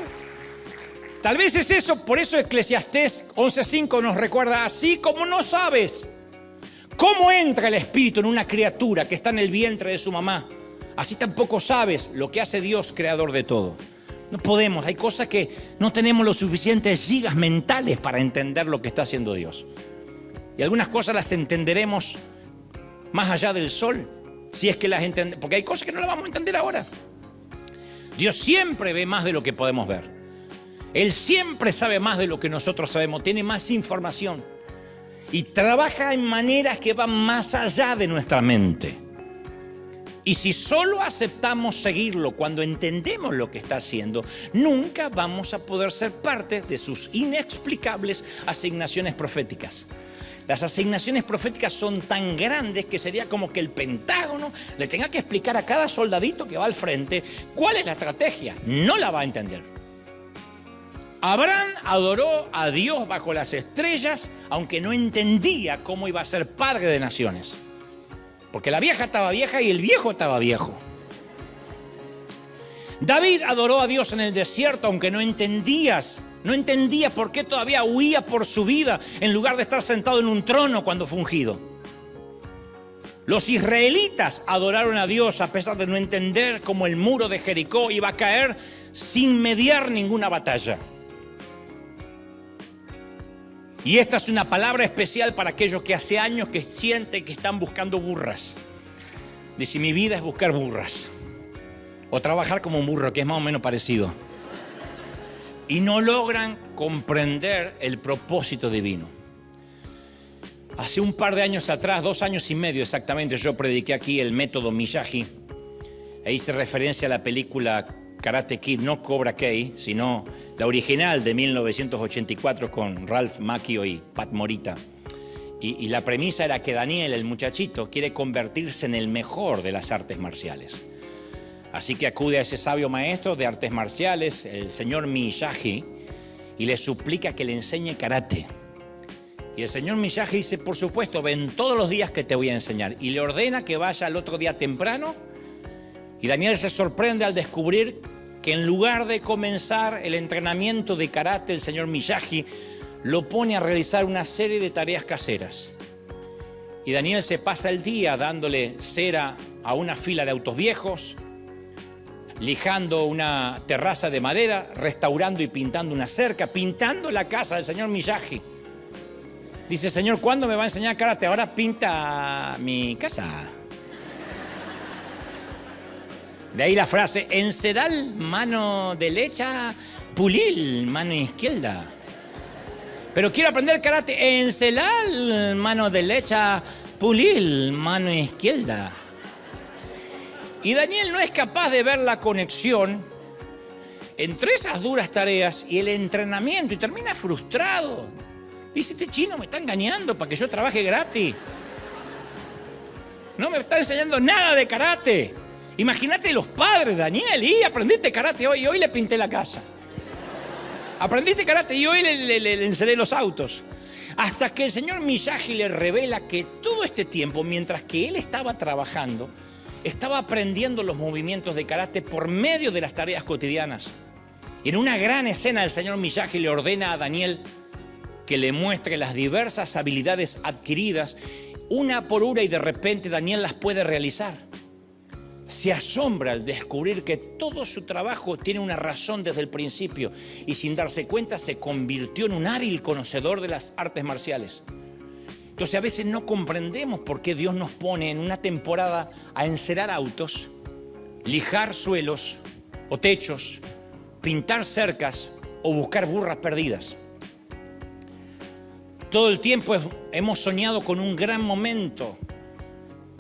[SPEAKER 1] Tal vez es eso, por eso Eclesiastés 11:5 nos recuerda, así como no sabes cómo entra el espíritu en una criatura que está en el vientre de su mamá, así tampoco sabes lo que hace Dios, creador de todo. No podemos, hay cosas que no tenemos los suficientes gigas mentales para entender lo que está haciendo Dios. Y algunas cosas las entenderemos más allá del sol, si es que las entendemos, porque hay cosas que no las vamos a entender ahora. Dios siempre ve más de lo que podemos ver. Él siempre sabe más de lo que nosotros sabemos, tiene más información. Y trabaja en maneras que van más allá de nuestra mente. Y si solo aceptamos seguirlo cuando entendemos lo que está haciendo, nunca vamos a poder ser parte de sus inexplicables asignaciones proféticas. Las asignaciones proféticas son tan grandes que sería como que el Pentágono le tenga que explicar a cada soldadito que va al frente cuál es la estrategia. No la va a entender. Abraham adoró a Dios bajo las estrellas, aunque no entendía cómo iba a ser padre de naciones. Porque la vieja estaba vieja y el viejo estaba viejo. David adoró a Dios en el desierto, aunque no entendía por qué todavía huía por su vida en lugar de estar sentado en un trono cuando fue ungido. Los israelitas adoraron a Dios a pesar de no entender cómo el muro de Jericó iba a caer sin mediar ninguna batalla. Y esta es una palabra especial para aquellos que hace años que sienten que están buscando burras. Dice, mi vida es buscar burras. O trabajar como un burro, que es más o menos parecido. Y no logran comprender el propósito divino. Hace un par de años atrás, 2 años y medio exactamente, yo prediqué aquí el método Miyagi. E hice referencia a la película Karate Kid, no Cobra Kai, sino la original de 1984 con Ralph Macchio y Pat Morita. Y la premisa era que Daniel, el muchachito, quiere convertirse en el mejor de las artes marciales. Así que acude a ese sabio maestro de artes marciales, el señor Miyagi, y le suplica que le enseñe karate. Y el señor Miyagi dice, por supuesto, ven todos los días que te voy a enseñar. Y le ordena que vaya al otro día temprano. Y Daniel se sorprende al descubrir que en lugar de comenzar el entrenamiento de karate, el señor Miyagi lo pone a realizar una serie de tareas caseras. Y Daniel se pasa el día dándole cera a una fila de autos viejos, lijando una terraza de madera, restaurando y pintando una cerca, pintando la casa del señor Miyagi. Dice, Señor, ¿cuándo me va a enseñar karate? Ahora pinta mi casa. De ahí la frase, enceral, mano derecha, pulir, mano izquierda. Pero quiero aprender karate, enceral, mano derecha, pulir, mano izquierda. Y Daniel no es capaz de ver la conexión entre esas duras tareas y el entrenamiento y termina frustrado. Dice, este chino me está engañando para que yo trabaje gratis. No me está enseñando nada de karate. Imagínate los padres, Daniel, y aprendiste karate hoy, y hoy le pinté la casa. Aprendiste karate y hoy le enceré los autos. Hasta que el señor Miyagi le revela que todo este tiempo, mientras que él estaba trabajando, estaba aprendiendo los movimientos de karate por medio de las tareas cotidianas. Y en una gran escena el señor Miyagi le ordena a Daniel que le muestre las diversas habilidades adquiridas, una por una, y de repente Daniel las puede realizar. Se asombra al descubrir que todo su trabajo tiene una razón desde el principio y sin darse cuenta se convirtió en un hábil conocedor de las artes marciales. Entonces a veces no comprendemos por qué Dios nos pone en una temporada a encerar autos, lijar suelos o techos, pintar cercas o buscar burras perdidas. Todo el tiempo hemos soñado con un gran momento,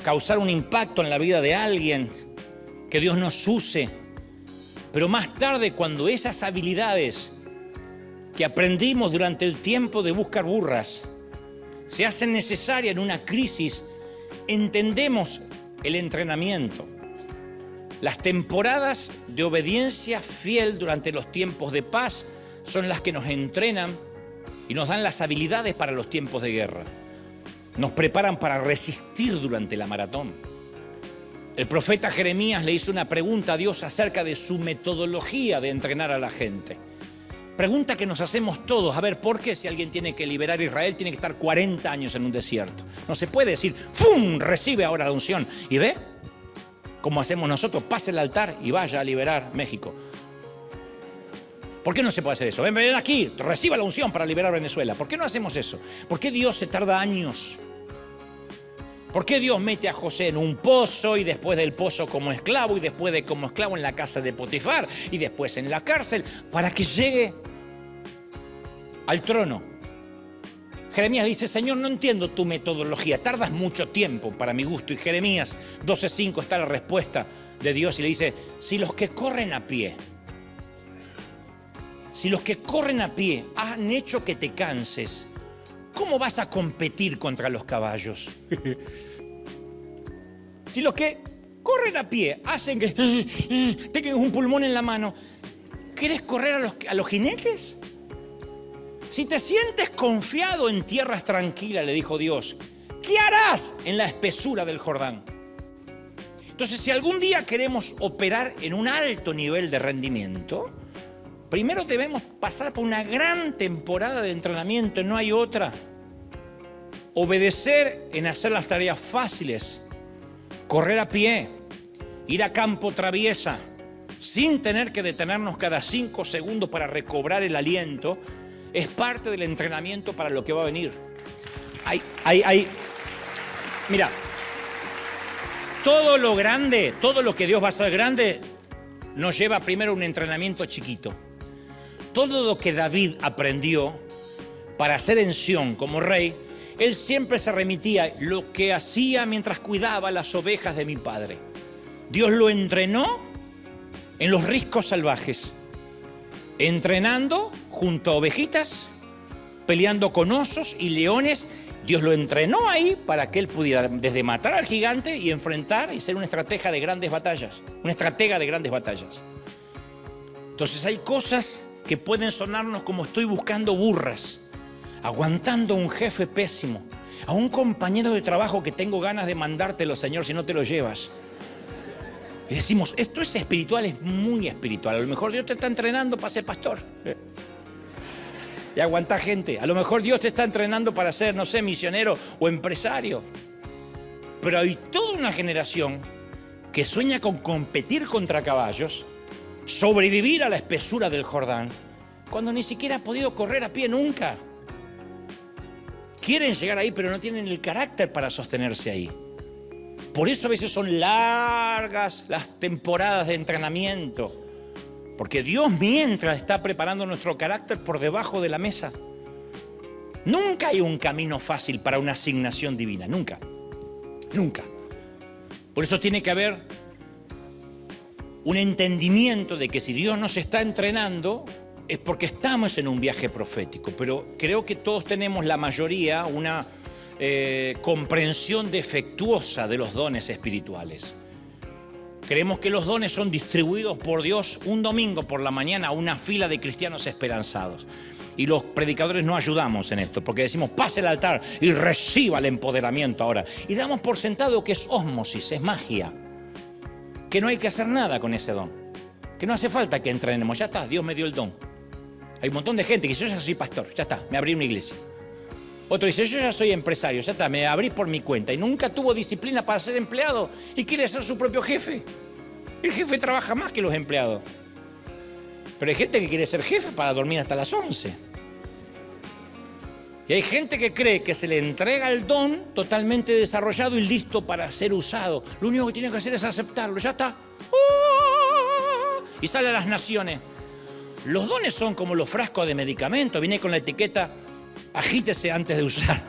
[SPEAKER 1] causar un impacto en la vida de alguien, que Dios nos use. Pero más tarde, cuando esas habilidades que aprendimos durante el tiempo de buscar burras se hacen necesarias en una crisis, entendemos el entrenamiento. Las temporadas de obediencia fiel durante los tiempos de paz son las que nos entrenan y nos dan las habilidades para los tiempos de guerra. Nos preparan para resistir durante la maratón. El profeta Jeremías le hizo una pregunta a Dios acerca de su metodología de entrenar a la gente. Pregunta que nos hacemos todos. A ver, ¿por qué si alguien tiene que liberar a Israel tiene que estar 40 años en un desierto? No se puede decir, ¡fum!, recibe ahora la unción. ¿Y ve? Como hacemos nosotros, pase el altar y vaya a liberar México. ¿Por qué no se puede hacer eso? Ven aquí, reciba la unción para liberar Venezuela. ¿Por qué no hacemos eso? ¿Por qué Dios se tarda años? ¿Por qué Dios mete a José en un pozo y después del pozo como esclavo y después de como esclavo en la casa de Potifar y después en la cárcel para que llegue al trono? Jeremías dice, Señor, no entiendo tu metodología, tardas mucho tiempo para mi gusto. Y Jeremías 12:5 está la respuesta de Dios y le dice, si los que corren a pie han hecho que te canses, ¿cómo vas a competir contra los caballos? Si los que corren a pie hacen que tengan un pulmón en la mano, ¿querés correr a los jinetes? Si te sientes confiado en tierras tranquilas, le dijo Dios, ¿qué harás en la espesura del Jordán? Entonces, si algún día queremos operar en un alto nivel de rendimiento, primero debemos pasar por una gran temporada de entrenamiento, no hay otra. Obedecer en hacer las tareas fáciles, correr a pie, ir a campo traviesa, sin tener que detenernos cada 5 segundos para recobrar el aliento, es parte del entrenamiento para lo que va a venir. Mira, todo lo grande, todo lo que Dios va a hacer grande, nos lleva primero a un entrenamiento chiquito. Todo lo que David aprendió para ser en Sión como rey, él siempre se remitía a lo que hacía mientras cuidaba las ovejas de mi padre. Dios lo entrenó en los riscos salvajes, entrenando junto a ovejitas, peleando con osos y leones. Dios lo entrenó ahí para que él pudiera desde matar al gigante y enfrentar y ser una estratega de grandes batallas, una estratega de grandes batallas. Entonces hay cosas que pueden sonarnos como estoy buscando burras, aguantando a un jefe pésimo, a un compañero de trabajo que tengo ganas de mandártelo, Señor, si no te lo llevas. Y decimos, esto es espiritual, es muy espiritual. A lo mejor Dios te está entrenando para ser pastor y aguantar gente. A lo mejor Dios te está entrenando para ser, no sé, misionero o empresario. Pero hay toda una generación que sueña con competir contra caballos, sobrevivir a la espesura del Jordán, cuando ni siquiera ha podido correr a pie nunca. Quieren llegar ahí, pero no tienen el carácter para sostenerse ahí. Por eso a veces son largas las temporadas de entrenamiento, porque Dios mientras está preparando nuestro carácter por debajo de la mesa. Nunca hay un camino fácil para una asignación divina, nunca, nunca. Por eso tiene que haber un entendimiento de que si Dios nos está entrenando, es porque estamos en un viaje profético, pero creo que todos tenemos, la mayoría, una comprensión defectuosa de los dones espirituales. Creemos que los dones son distribuidos por Dios un domingo por la mañana a una fila de cristianos esperanzados. Y los predicadores no ayudamos en esto, porque decimos, pase el altar y reciba el empoderamiento ahora. Y damos por sentado que es ósmosis, es magia. Que no hay que hacer nada con ese don. Que no hace falta que entrenemos, ya está, Dios me dio el don. Hay un montón de gente que dice, yo ya soy pastor, ya está, me abrí una iglesia. Otro dice, yo ya soy empresario, ya está, me abrí por mi cuenta. Y nunca tuvo disciplina para ser empleado y quiere ser su propio jefe. El jefe trabaja más que los empleados. Pero hay gente que quiere ser jefe para dormir hasta las 11. Y hay gente que cree que se le entrega el don totalmente desarrollado y listo para ser usado. Lo único que tiene que hacer es aceptarlo, ya está. Y sale a las naciones. Los dones son como los frascos de medicamento, viene con la etiqueta, agítese antes de usar.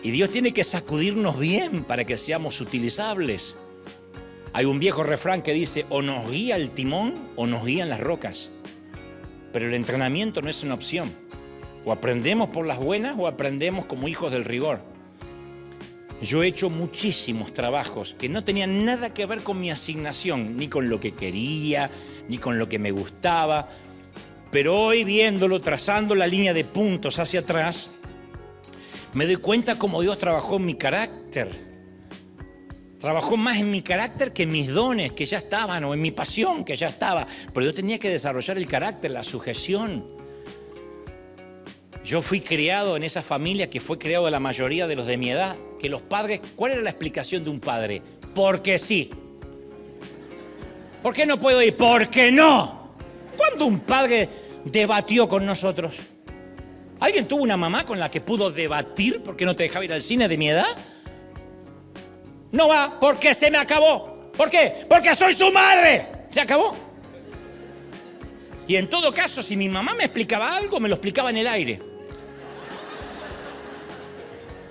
[SPEAKER 1] Y Dios tiene que sacudirnos bien para que seamos utilizables. Hay un viejo refrán que dice, o nos guía el timón o nos guían las rocas. Pero el entrenamiento no es una opción. O aprendemos por las buenas o aprendemos como hijos del rigor. Yo he hecho muchísimos trabajos que no tenían nada que ver con mi asignación, ni con lo que quería, ni con lo que me gustaba. Pero hoy viéndolo, trazando la línea de puntos hacia atrás, me doy cuenta cómo Dios trabajó en mi carácter. Trabajó más en mi carácter que en mis dones que ya estaban, o en mi pasión que ya estaba. Pero yo tenía que desarrollar el carácter, la sujeción. Yo fui criado en esa familia que fue criado de la mayoría de los de mi edad, que los padres, ¿cuál era la explicación de un padre? Porque sí. ¿Por qué no puedo ir? Porque no. ¿Cuándo un padre debatió con nosotros? ¿Alguien tuvo una mamá con la que pudo debatir porque no te dejaba ir al cine de mi edad? No va, porque se me acabó. ¿Por qué? Porque soy su madre. Se acabó. Y en todo caso, si mi mamá me explicaba algo, me lo explicaba en el aire.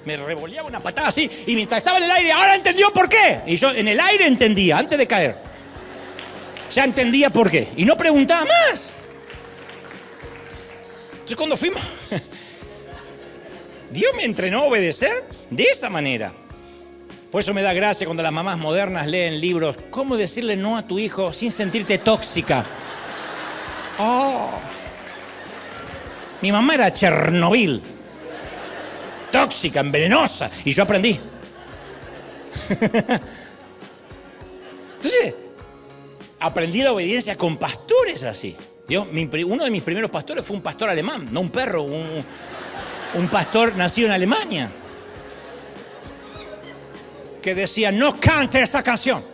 [SPEAKER 1] Me revoleaba una patada así, y mientras estaba en el aire, ahora entendió por qué. Y yo en el aire entendía, antes de caer. Ya entendía por qué. Y no preguntaba más. Entonces cuando fuimos, Dios me entrenó a obedecer de esa manera. Por eso me da gracia cuando las mamás modernas leen libros. ¿Cómo decirle no a tu hijo sin sentirte tóxica? Oh. Mi mamá era Chernobyl. Tóxica, envenenosa. Y yo aprendí. Entonces, aprendí la obediencia con pastores así. Uno de mis primeros pastores fue un pastor alemán, no un perro, un pastor nacido en Alemania. Que decía, no cante esa canción,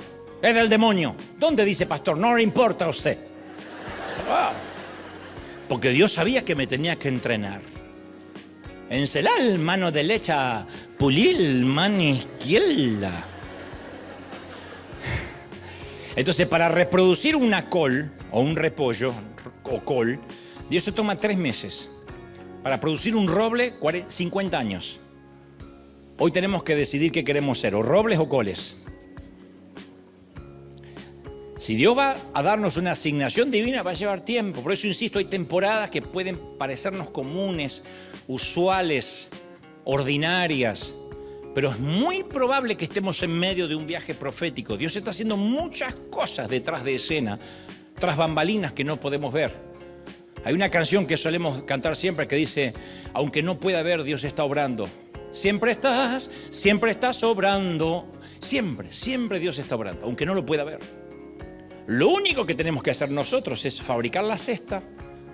[SPEAKER 1] es del demonio. ¿Dónde dice pastor? No le importa a usted. Porque Dios sabía que me tenía que entrenar. Encelar mano derecha, pulir mano izquierda. Entonces, para reproducir una col, o un repollo, o col, Dios se toma 3 meses. Para producir un roble, 50 años. Hoy tenemos que decidir qué queremos ser, o robles o coles. Si Dios va a darnos una asignación divina, va a llevar tiempo. Por eso insisto, hay temporadas que pueden parecernos comunes, usuales, ordinarias. Pero es muy probable que estemos en medio de un viaje profético. Dios está haciendo muchas cosas detrás de escena, tras bambalinas que no podemos ver. Hay una canción que solemos cantar siempre que dice, aunque no pueda ver, Dios está obrando. Siempre estás obrando. Siempre Dios está obrando, aunque no lo pueda ver. Lo único que tenemos que hacer nosotros es fabricar la cesta,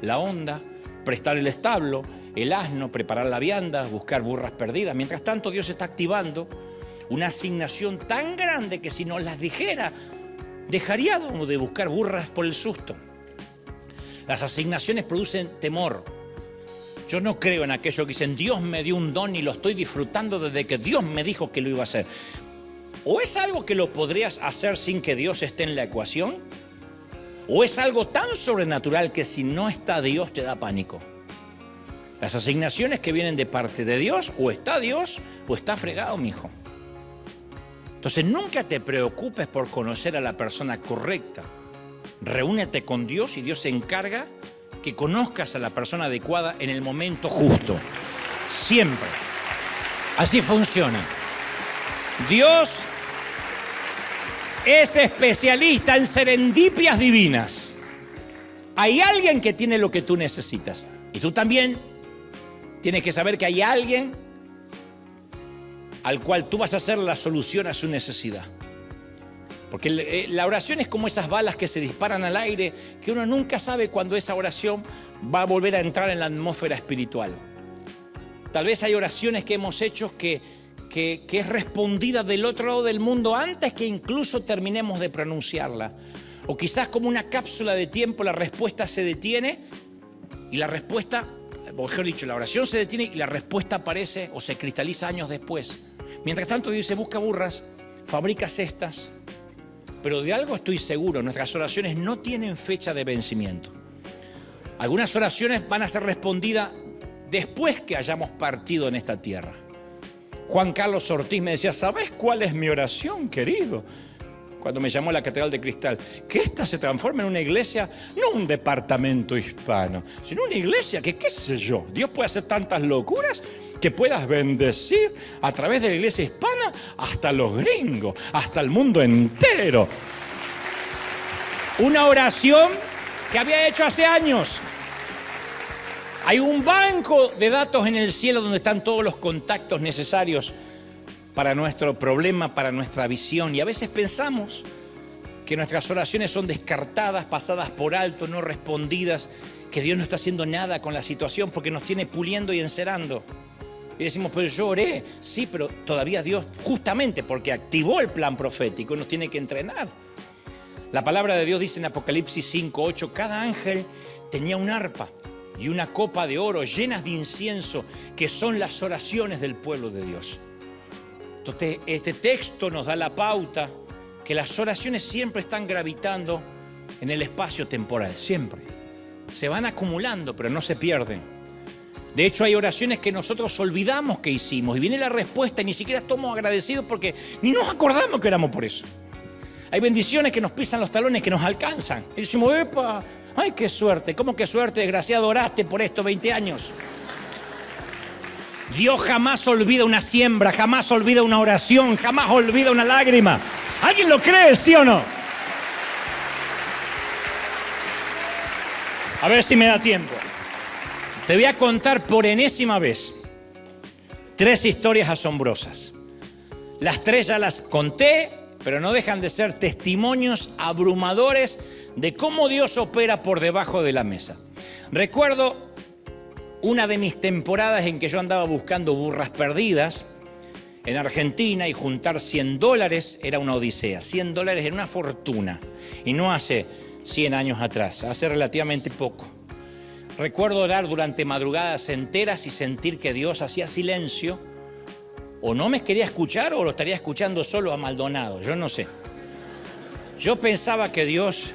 [SPEAKER 1] la honda, prestar el establo, el asno, preparar la vianda, buscar burras perdidas. Mientras tanto, Dios está activando una asignación tan grande que si nos las dijera, dejaríamos de buscar burras por el susto. Las asignaciones producen temor. Yo no creo en aquello que dicen, Dios me dio un don y lo estoy disfrutando desde que Dios me dijo que lo iba a hacer. O es algo que lo podrías hacer sin que Dios esté en la ecuación, o es algo tan sobrenatural que si no está Dios te da pánico. Las asignaciones que vienen de parte de Dios, o está Dios, o está fregado, mijo. Entonces nunca te preocupes por conocer a la persona correcta. Reúnete con Dios y Dios se encarga que conozcas a la persona adecuada en el momento justo. Siempre. Así funciona. Dios es especialista en serendipias divinas. Hay alguien que tiene lo que tú necesitas. Y tú también tienes que saber que hay alguien al cual tú vas a hacer la solución a su necesidad. Porque la oración es como esas balas que se disparan al aire, que uno nunca sabe cuándo esa oración va a volver a entrar en la atmósfera espiritual. Tal vez hay oraciones que hemos hecho que es respondida del otro lado del mundo antes que incluso terminemos de pronunciarla. O quizás como una cápsula de tiempo la respuesta se detiene y la respuesta, o mejor dicho, la oración se detiene y la respuesta aparece o se cristaliza años después. Mientras tanto Dios dice, busca burras, fabrica cestas, pero de algo estoy seguro, nuestras oraciones no tienen fecha de vencimiento. Algunas oraciones van a ser respondidas después que hayamos partido en esta tierra. Juan Carlos Ortiz me decía, ¿sabes cuál es mi oración, querido? Cuando me llamó a la Catedral de Cristal, que esta se transforme en una iglesia, no un departamento hispano, sino una iglesia que, qué sé yo, Dios puede hacer tantas locuras que puedas bendecir a través de la iglesia hispana hasta los gringos, hasta el mundo entero. Una oración que había hecho hace años. Hay un banco de datos en el cielo donde están todos los contactos necesarios para nuestro problema, para nuestra visión. Y a veces pensamos que nuestras oraciones son descartadas, pasadas por alto, no respondidas, que Dios no está haciendo nada con la situación porque nos tiene puliendo y encerando. Y decimos, pero yo oré. Sí, pero todavía Dios, justamente porque activó el plan profético, nos tiene que entrenar. La palabra de Dios dice en Apocalipsis 5:8, cada ángel tenía un arpa y una copa de oro llenas de incienso, que son las oraciones del pueblo de Dios. Entonces, este texto nos da la pauta que las oraciones siempre están gravitando en el espacio temporal, siempre. Se van acumulando, pero no se pierden. De hecho, hay oraciones que nosotros olvidamos que hicimos y viene la respuesta y ni siquiera estamos agradecidos porque ni nos acordamos que oramos por eso. Hay bendiciones que nos pisan los talones, que nos alcanzan. Y decimos, ¡epa! ¡Ay, qué suerte! ¿Cómo que suerte, desgraciado? Oraste por esto 20 años. Dios jamás olvida una siembra, jamás olvida una oración, jamás olvida una lágrima. ¿Alguien lo cree, sí o no? A ver si me da tiempo. Te voy a contar por enésima vez 3 historias asombrosas. Las 3 ya las conté, pero no dejan de ser testimonios abrumadores de cómo Dios opera por debajo de la mesa. Recuerdo una de mis temporadas en que yo andaba buscando burras perdidas en Argentina y juntar $100 era una odisea. $100 era una fortuna y no hace 100 años atrás, hace relativamente poco. Recuerdo orar durante madrugadas enteras y sentir que Dios hacía silencio, o no me quería escuchar o lo estaría escuchando solo a Maldonado, yo no sé. Yo pensaba que Dios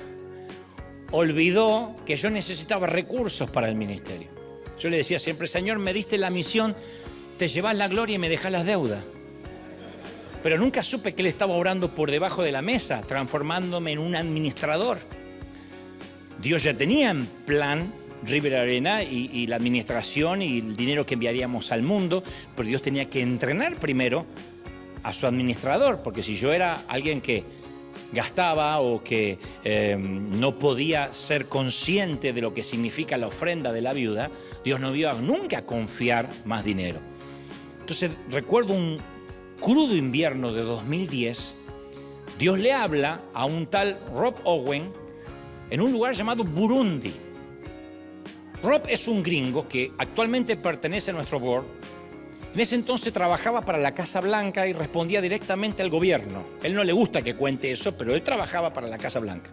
[SPEAKER 1] olvidó que yo necesitaba recursos para el ministerio. Yo le decía siempre, Señor, me diste la misión, te llevas la gloria y me dejás las deudas. Pero nunca supe que Él estaba orando por debajo de la mesa, transformándome en un administrador. Dios ya tenía en plan River Arena y la administración y el dinero que enviaríamos al mundo, pero Dios tenía que entrenar primero a su administrador, porque si yo era alguien que gastaba o que no podía ser consciente de lo que significa la ofrenda de la viuda, Dios no iba nunca a confiar más dinero. Entonces recuerdo un crudo invierno de 2010, Dios le habla a un tal Rob Owen en un lugar llamado Burundi. Rob es un gringo que actualmente pertenece a nuestro board. En ese entonces trabajaba para la Casa Blanca y respondía directamente al gobierno. Él no le gusta que cuente eso, pero él trabajaba para la Casa Blanca.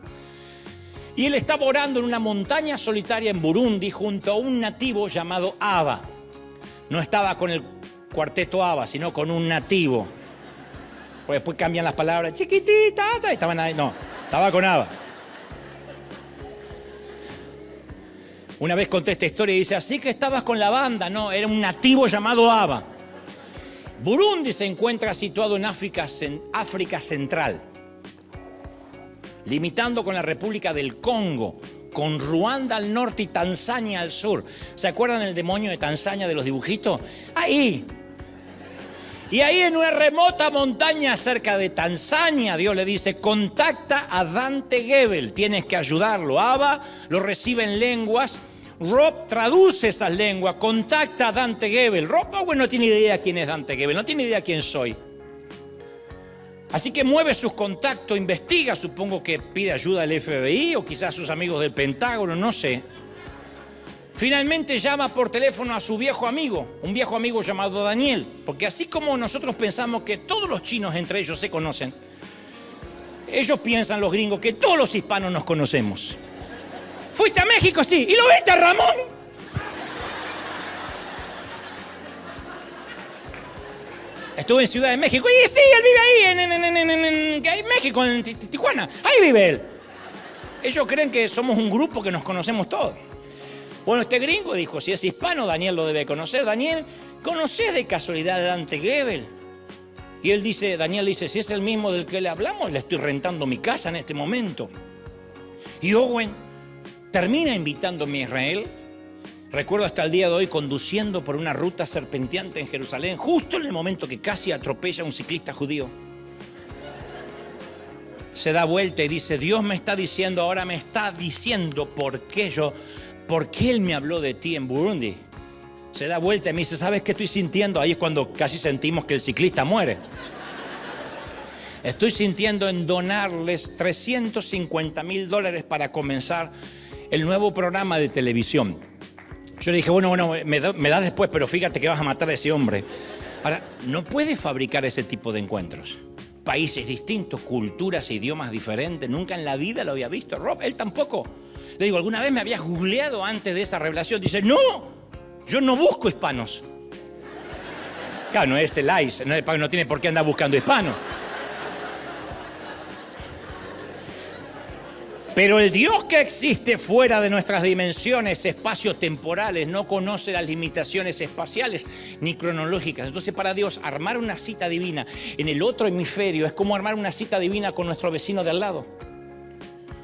[SPEAKER 1] Y él estaba orando en una montaña solitaria en Burundi junto a un nativo llamado Aba. No estaba con el cuarteto Aba, sino con un nativo. Pues después cambian las palabras, chiquitita, estaban ahí. No, estaba con Aba. Una vez conté esta historia y dice, así que estabas con la banda. No, era un nativo llamado Aba. Burundi se encuentra situado en África Central, limitando con la República del Congo, con Ruanda al norte y Tanzania al sur. ¿Se acuerdan el demonio de Tanzania de los dibujitos? Ahí. Y ahí en una remota montaña cerca de Tanzania, Dios le dice, contacta a Dante Gebel, tienes que ayudarlo. Abba lo recibe en lenguas. Rob traduce esas lenguas, contacta a Dante Gebel. Rob Bowen no tiene idea quién es Dante Gebel, no tiene idea quién soy. Así que mueve sus contactos, investiga, supongo que pide ayuda al FBI o quizás sus amigos del Pentágono, no sé. Finalmente llama por teléfono a su viejo amigo, un viejo amigo llamado Daniel, porque así como nosotros pensamos que todos los chinos entre ellos se conocen, ellos piensan, los gringos, que todos los hispanos nos conocemos. ¿Fuiste a México? Sí. ¿Y lo viste a Ramón? Estuve en Ciudad de México. Y sí, él vive ahí, en México, en Tijuana. Ahí vive él. Ellos creen que somos un grupo que nos conocemos todos. Bueno, este gringo dijo, si es hispano, Daniel lo debe conocer. Daniel, ¿conoces de casualidad a Dante Gebel? Y él dice, Daniel dice, si es el mismo del que le hablamos, le estoy rentando mi casa en este momento. Y Owen termina invitándome a Israel. Recuerdo hasta el día de hoy conduciendo por una ruta serpenteante en Jerusalén, justo en el momento que casi atropella a un ciclista judío. Se da vuelta y dice, Dios me está diciendo, ahora me está diciendo por qué Él me habló de ti en Burundi. Se da vuelta y me dice, ¿sabes qué estoy sintiendo? Ahí es cuando casi sentimos que el ciclista muere. Estoy sintiendo en donarles $350,000 para comenzar el nuevo programa de televisión. Yo le dije, bueno, me das después, pero fíjate que vas a matar a ese hombre. Ahora, no puedes fabricar ese tipo de encuentros. Países distintos, culturas e idiomas diferentes. Nunca en la vida lo había visto. Rob, él tampoco. Le digo, ¿alguna vez me habías googleado antes de esa revelación? Dice, no, yo no busco hispanos. Claro, no es el ICE, no tiene por qué andar buscando hispanos. Pero el Dios que existe fuera de nuestras dimensiones espacio-temporales no conoce las limitaciones espaciales ni cronológicas. Entonces, para Dios, armar una cita divina en el otro hemisferio es como armar una cita divina con nuestro vecino de al lado.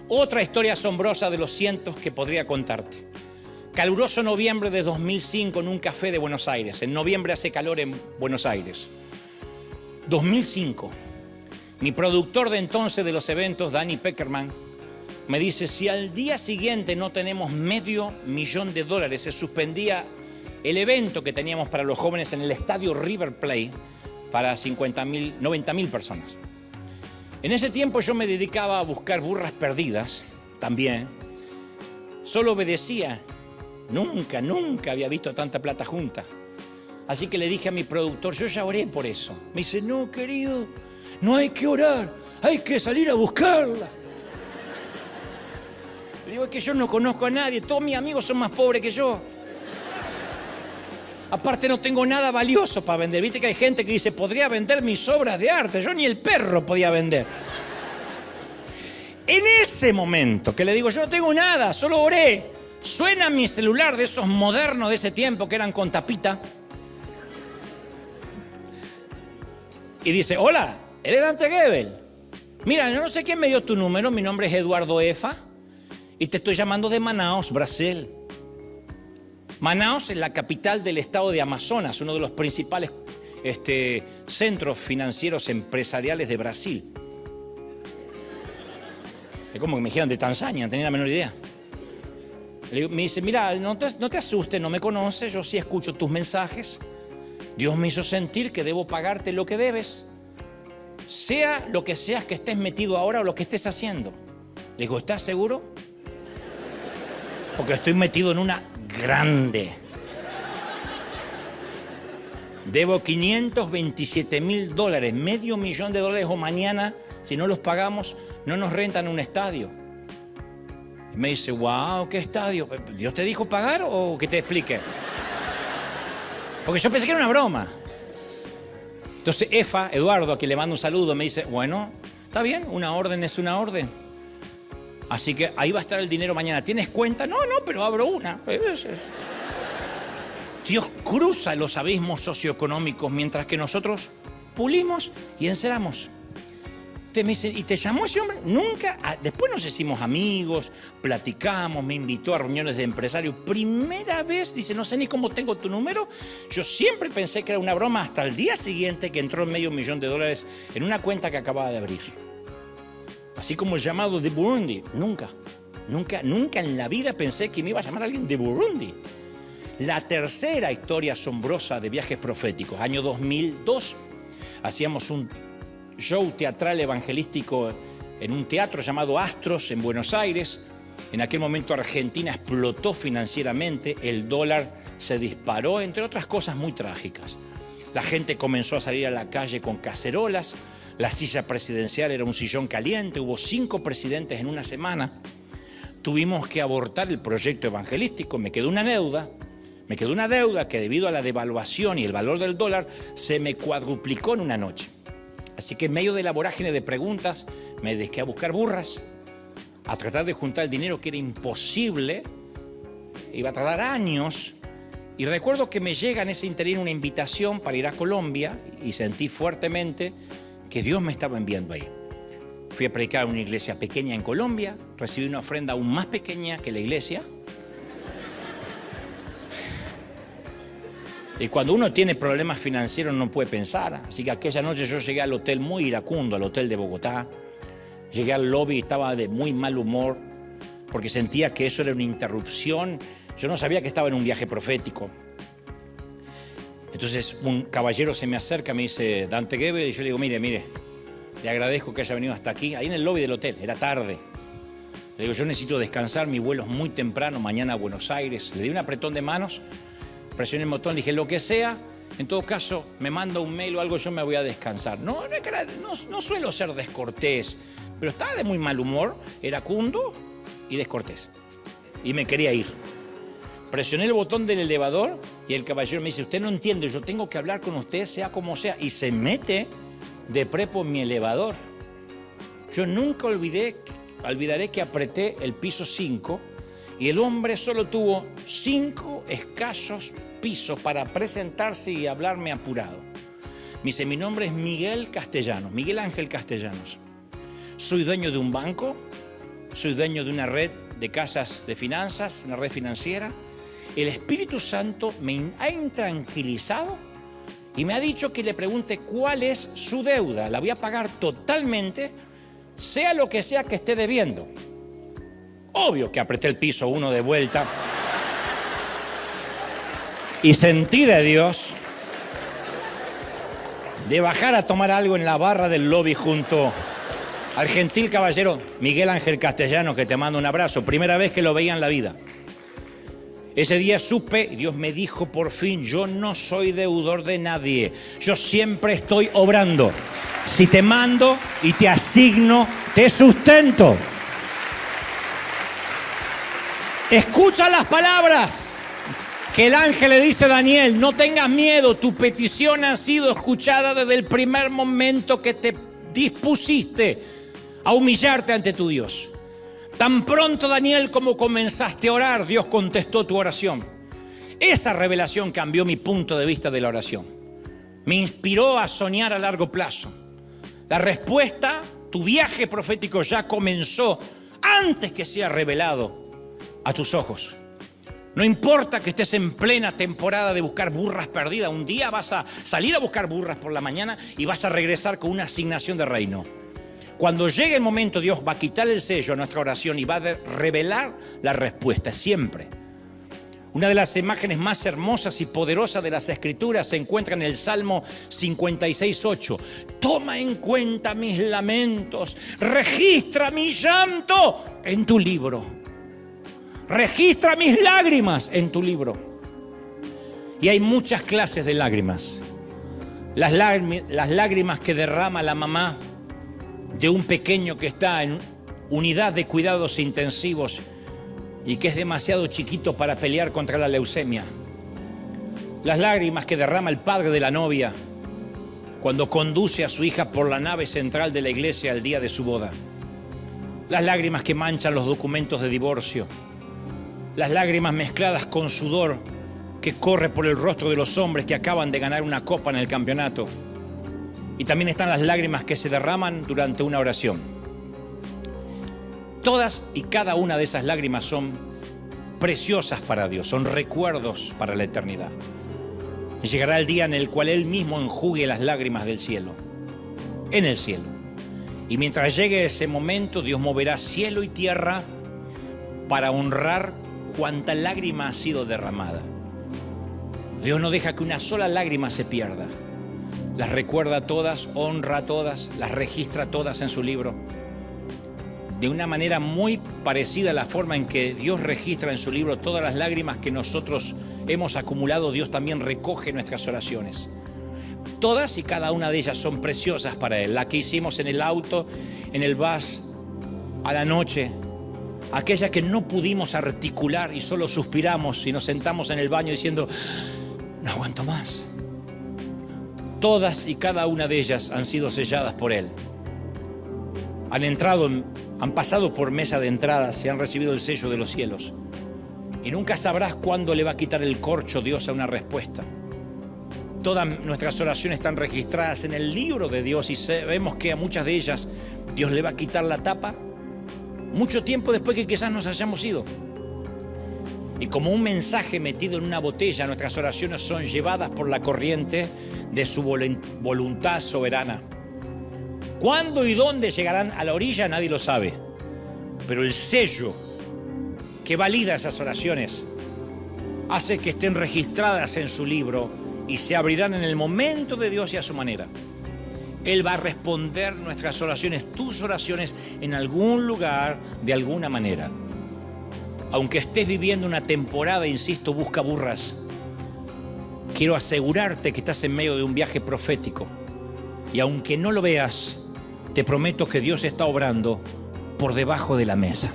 [SPEAKER 1] Otra historia asombrosa de los cientos que podría contarte. Caluroso noviembre de 2005 en un café de Buenos Aires. En noviembre hace calor en Buenos Aires. 2005. Mi productor de entonces de los eventos, Danny Peckerman, me dice, si al día siguiente no tenemos $500,000, se suspendía el evento que teníamos para los jóvenes en el estadio River Plate para 90,000 personas. En ese tiempo yo me dedicaba a buscar burras perdidas, también. Solo obedecía. Nunca había visto tanta plata junta. Así que le dije a mi productor, yo ya oré por eso. Me dice, no, querido, no hay que orar, hay que salir a buscarla. Le digo, es que yo no conozco a nadie, todos mis amigos son más pobres que yo. Aparte no tengo nada valioso para vender. Viste que hay gente que dice, podría vender mis obras de arte. Yo ni el perro podía vender. En ese momento que le digo, yo no tengo nada, solo oré, suena mi celular de esos modernos de ese tiempo que eran con tapita. Y dice, hola, ¿eres Dante Gebel? Mira, yo no sé quién me dio tu número, mi nombre es Eduardo Efa. Y te estoy llamando de Manaus, Brasil. Manaus es la capital del estado de Amazonas, uno de los principales centros financieros empresariales de Brasil. Es como que me dijeron de Tanzania, no tenía la menor idea. Me dice, mira, no te asustes, no me conoces, yo sí escucho tus mensajes. Dios me hizo sentir que debo pagarte lo que debes, sea lo que seas que estés metido ahora o lo que estés haciendo. Le digo, ¿estás seguro? Porque estoy metido en una grande. Debo $527,000, $500,000 o mañana, si no los pagamos, no nos rentan un estadio. Y me dice, wow, ¿qué estadio? ¿Dios te dijo pagar o que te explique? Porque yo pensé que era una broma. Entonces Eduardo, a quien le mando un saludo, me dice, bueno, está bien, una orden es una orden. Así que ahí va a estar el dinero mañana. ¿Tienes cuenta? No, pero abro una. Dios cruza los abismos socioeconómicos mientras que nosotros pulimos y enceramos. Usted me dice, ¿y te llamó ese hombre? Nunca. Después nos hicimos amigos, platicamos, me invitó a reuniones de empresarios. Primera vez, dice, no sé ni cómo tengo tu número. Yo siempre pensé que era una broma hasta el día siguiente que entró $500,000 en una cuenta que acababa de abrir. Así como el llamado de Burundi. Nunca en la vida pensé que me iba a llamar alguien de Burundi. La tercera historia asombrosa de viajes proféticos, año 2002, hacíamos un show teatral evangelístico en un teatro llamado Astros en Buenos Aires. En aquel momento Argentina explotó financieramente, el dólar se disparó, entre otras cosas muy trágicas. La gente comenzó a salir a la calle con cacerolas, la silla presidencial era un sillón caliente, hubo 5 presidentes en una semana. Tuvimos que abortar el proyecto evangelístico, me quedó una deuda que debido a la devaluación y el valor del dólar se me cuadruplicó en una noche. Así que en medio de la vorágine de preguntas me dediqué a buscar burras, a tratar de juntar el dinero que era imposible, iba a tardar años. Y recuerdo que me llega en ese interín una invitación para ir a Colombia y sentí fuertemente que Dios me estaba enviando ahí. Fui a predicar en una iglesia pequeña en Colombia, recibí una ofrenda aún más pequeña que la iglesia. Y cuando uno tiene problemas financieros no puede pensar. Así que aquella noche yo llegué al hotel muy iracundo, al hotel de Bogotá. Llegué al lobby y estaba de muy mal humor porque sentía que eso era una interrupción. Yo no sabía que estaba en un viaje profético. Entonces un caballero se me acerca, me dice, Dante Gebel, y yo le digo, mire, le agradezco que haya venido hasta aquí. Ahí en el lobby del hotel, era tarde. Le digo, yo necesito descansar, mi vuelo es muy temprano, mañana a Buenos Aires. Le di un apretón de manos. Presioné el botón, dije, lo que sea, en todo caso, me manda un mail o algo, yo me voy a descansar. No suelo ser descortés, pero estaba de muy mal humor, iracundo y descortés. Y me quería ir. Presioné el botón del elevador y el caballero me dice, usted no entiende, yo tengo que hablar con usted, sea como sea. Y se mete de prepo en mi elevador. Yo nunca olvidaré que apreté el piso 5 y el hombre solo tuvo 5 escasos pisos para presentarse y hablarme apurado. Me dice, mi nombre es Miguel Castellanos, Miguel Ángel Castellanos. Soy dueño de un banco, soy dueño de una red de casas de finanzas, una red financiera. El Espíritu Santo me ha intranquilizado y me ha dicho que le pregunte cuál es su deuda. La voy a pagar totalmente, sea lo que sea que esté debiendo. Obvio que apreté el piso 1 de vuelta y sentí de Dios de bajar a tomar algo en la barra del lobby junto al gentil caballero Miguel Ángel Castellanos, que te mando un abrazo. Primera vez que lo veía en la vida. Ese día supe, y Dios me dijo por fin, yo no soy deudor de nadie. Yo siempre estoy obrando. Si te mando y te asigno, te sustento. Escucha las palabras que el ángel le dice a Daniel, no tengas miedo, tu petición ha sido escuchada desde el primer momento que te dispusiste a humillarte ante tu Dios. Tan pronto, Daniel, como comenzaste a orar, Dios contestó tu oración. Esa revelación cambió mi punto de vista de la oración. Me inspiró a soñar a largo plazo. La respuesta, tu viaje profético ya comenzó antes que sea revelado a tus ojos. No importa que estés en plena temporada de buscar burras perdidas. Un día vas a salir a buscar burras por la mañana y vas a regresar con una asignación de reino. Cuando llegue el momento, Dios va a quitar el sello a nuestra oración y va a revelar la respuesta siempre. Una de las imágenes más hermosas y poderosas de las Escrituras se encuentra en el Salmo 56:8. Toma en cuenta mis lamentos, registra mi llanto en tu libro. Registra mis lágrimas en tu libro. Y hay muchas clases de lágrimas. Las lágrimas que derrama la mamá de un pequeño que está en unidad de cuidados intensivos y que es demasiado chiquito para pelear contra la leucemia. Las lágrimas que derrama el padre de la novia cuando conduce a su hija por la nave central de la iglesia el día de su boda. Las lágrimas que manchan los documentos de divorcio. Las lágrimas mezcladas con sudor que corre por el rostro de los hombres que acaban de ganar una copa en el campeonato. Y también están las lágrimas que se derraman durante una oración. Todas y cada una de esas lágrimas son preciosas para Dios, son recuerdos para la eternidad. Y llegará el día en el cual Él mismo enjugue las lágrimas del cielo, en el cielo. Y mientras llegue ese momento, Dios moverá cielo y tierra para honrar cuánta lágrima ha sido derramada. Dios no deja que una sola lágrima se pierda. Las recuerda todas, honra todas, las registra todas en su libro. De una manera muy parecida a la forma en que Dios registra en su libro todas las lágrimas que nosotros hemos acumulado, Dios también recoge nuestras oraciones. Todas y cada una de ellas son preciosas para Él. La que hicimos en el auto, en el bus, a la noche. Aquella que no pudimos articular y solo suspiramos y nos sentamos en el baño diciendo, no aguanto más. Todas y cada una de ellas han sido selladas por Él. Han pasado por mesa de entrada, se han recibido el sello de los cielos. Y nunca sabrás cuándo le va a quitar el corcho Dios a una respuesta. Todas nuestras oraciones están registradas en el libro de Dios y sabemos que a muchas de ellas Dios le va a quitar la tapa mucho tiempo después que quizás nos hayamos ido. Y como un mensaje metido en una botella, nuestras oraciones son llevadas por la corriente de su voluntad soberana. ¿Cuándo y dónde llegarán a la orilla? Nadie lo sabe. Pero el sello que valida esas oraciones hace que estén registradas en su libro y se abrirán en el momento de Dios y a su manera. Él va a responder nuestras oraciones, tus oraciones, en algún lugar, de alguna manera. Aunque estés viviendo una temporada, insisto, busca burras, quiero asegurarte que estás en medio de un viaje profético. Y aunque no lo veas, te prometo que Dios está obrando por debajo de la mesa.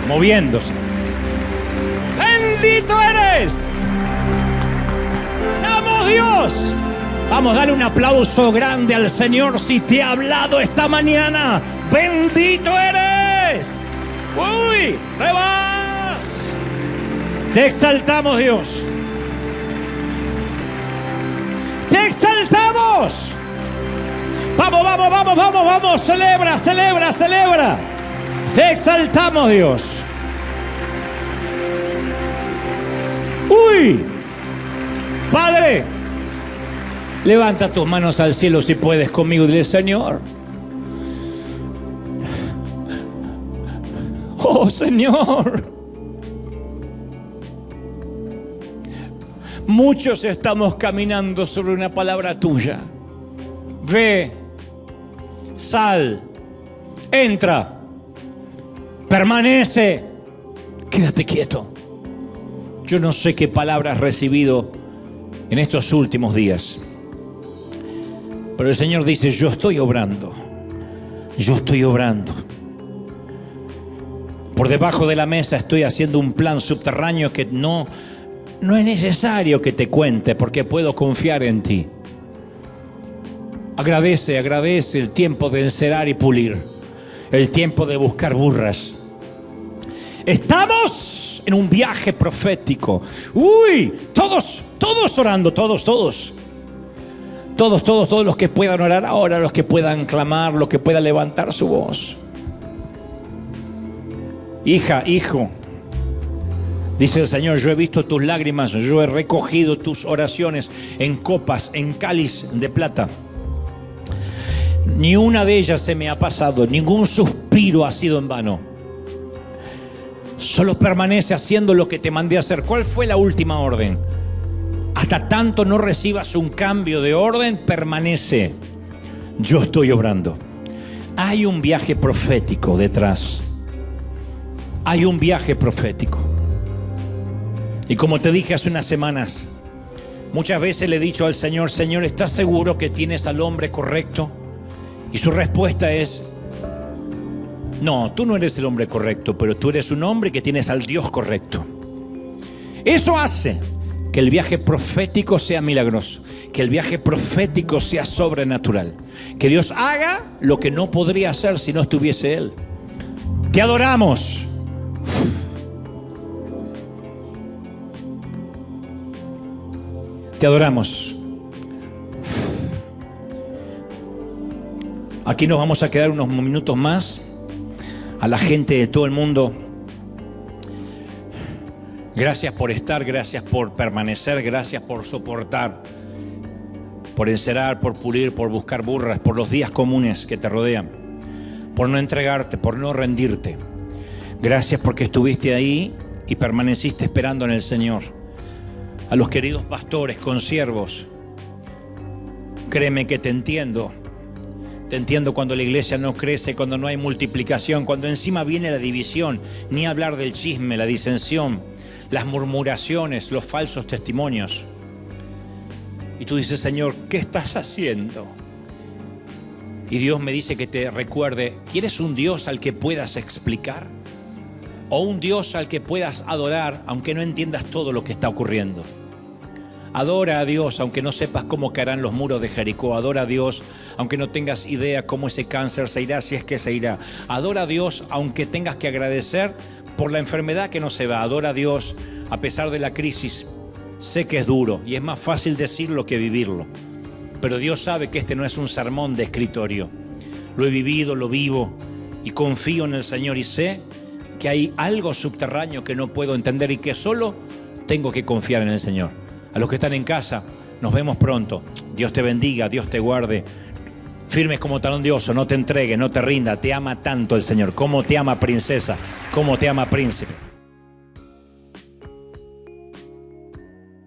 [SPEAKER 1] Moviéndose. ¡Bendito eres! ¡Amo Dios! Vamos a darle un aplauso grande al Señor si te ha hablado esta mañana. ¡Bendito eres! ¡Uy! ¡Rebas! Te exaltamos, Dios. ¡Te exaltamos! ¡Vamos, vamos, vamos, vamos, vamos! ¡Celebra, celebra, celebra! ¡Te exaltamos, Dios! ¡Uy! Padre, levanta tus manos al cielo si puedes conmigo y dile, Señor. ¡Oh, Señor! Muchos estamos caminando sobre una palabra tuya. Ve, sal, entra, permanece, quédate quieto. Yo no sé qué palabra has recibido en estos últimos días, pero el Señor dice, yo estoy obrando, yo estoy obrando. Por debajo de la mesa estoy haciendo un plan subterráneo que no es necesario que te cuente porque puedo confiar en ti. Agradece el tiempo de encerar y pulir, el tiempo de buscar burras. Estamos en un viaje profético. Uy, todos orando, todos los que puedan orar ahora, los que puedan clamar, los que puedan levantar su voz. Hija, hijo, dice el Señor, yo he visto tus lágrimas, yo he recogido tus oraciones en copas, en cáliz de plata. Ni una de ellas se me ha pasado, ningún suspiro ha sido en vano. Solo permanece haciendo lo que te mandé a hacer. ¿Cuál fue la última orden? Hasta tanto no recibas un cambio de orden, permanece. Yo estoy obrando. Hay un viaje profético detrás. Hay un viaje profético. Y como te dije hace unas semanas, muchas veces le he dicho al Señor, Señor, ¿estás seguro que tienes al hombre correcto? Y su respuesta es, no, tú no eres el hombre correcto, pero tú eres un hombre que tienes al Dios correcto. Eso hace que el viaje profético sea milagroso, que el viaje profético sea sobrenatural, que Dios haga lo que no podría hacer si no estuviese Él. Te adoramos. Te adoramos. Aquí nos vamos a quedar unos minutos más. A la gente de todo el mundo, gracias por estar, gracias por permanecer, gracias por soportar, por encerar, por pulir, por buscar burras, por los días comunes que te rodean, por no entregarte, por no rendirte. Gracias porque estuviste ahí y permaneciste esperando en el Señor. A los queridos pastores, consiervos, créeme que te entiendo. Te entiendo cuando la iglesia no crece, cuando no hay multiplicación, cuando encima viene la división, ni hablar del chisme, la disensión, las murmuraciones, los falsos testimonios. Y tú dices, Señor, ¿qué estás haciendo? Y Dios me dice que te recuerde, ¿quieres un Dios al que puedas explicar? ¿O un Dios al que puedas adorar, aunque no entiendas todo lo que está ocurriendo? Adora a Dios, aunque no sepas cómo caerán los muros de Jericó. Adora a Dios, aunque no tengas idea cómo ese cáncer se irá, si es que se irá. Adora a Dios, aunque tengas que agradecer por la enfermedad que no se va. Adora a Dios, a pesar de la crisis. Sé que es duro y es más fácil decirlo que vivirlo. Pero Dios sabe que este no es un sermón de escritorio. Lo he vivido, lo vivo y confío en el Señor y sé que hay algo subterráneo que no puedo entender y que solo tengo que confiar en el Señor. A los que están en casa, nos vemos pronto. Dios te bendiga, Dios te guarde. Firmes como talón de oso, no te entregues, no te rinda. Te ama tanto el Señor. Cómo te ama princesa, cómo te ama príncipe.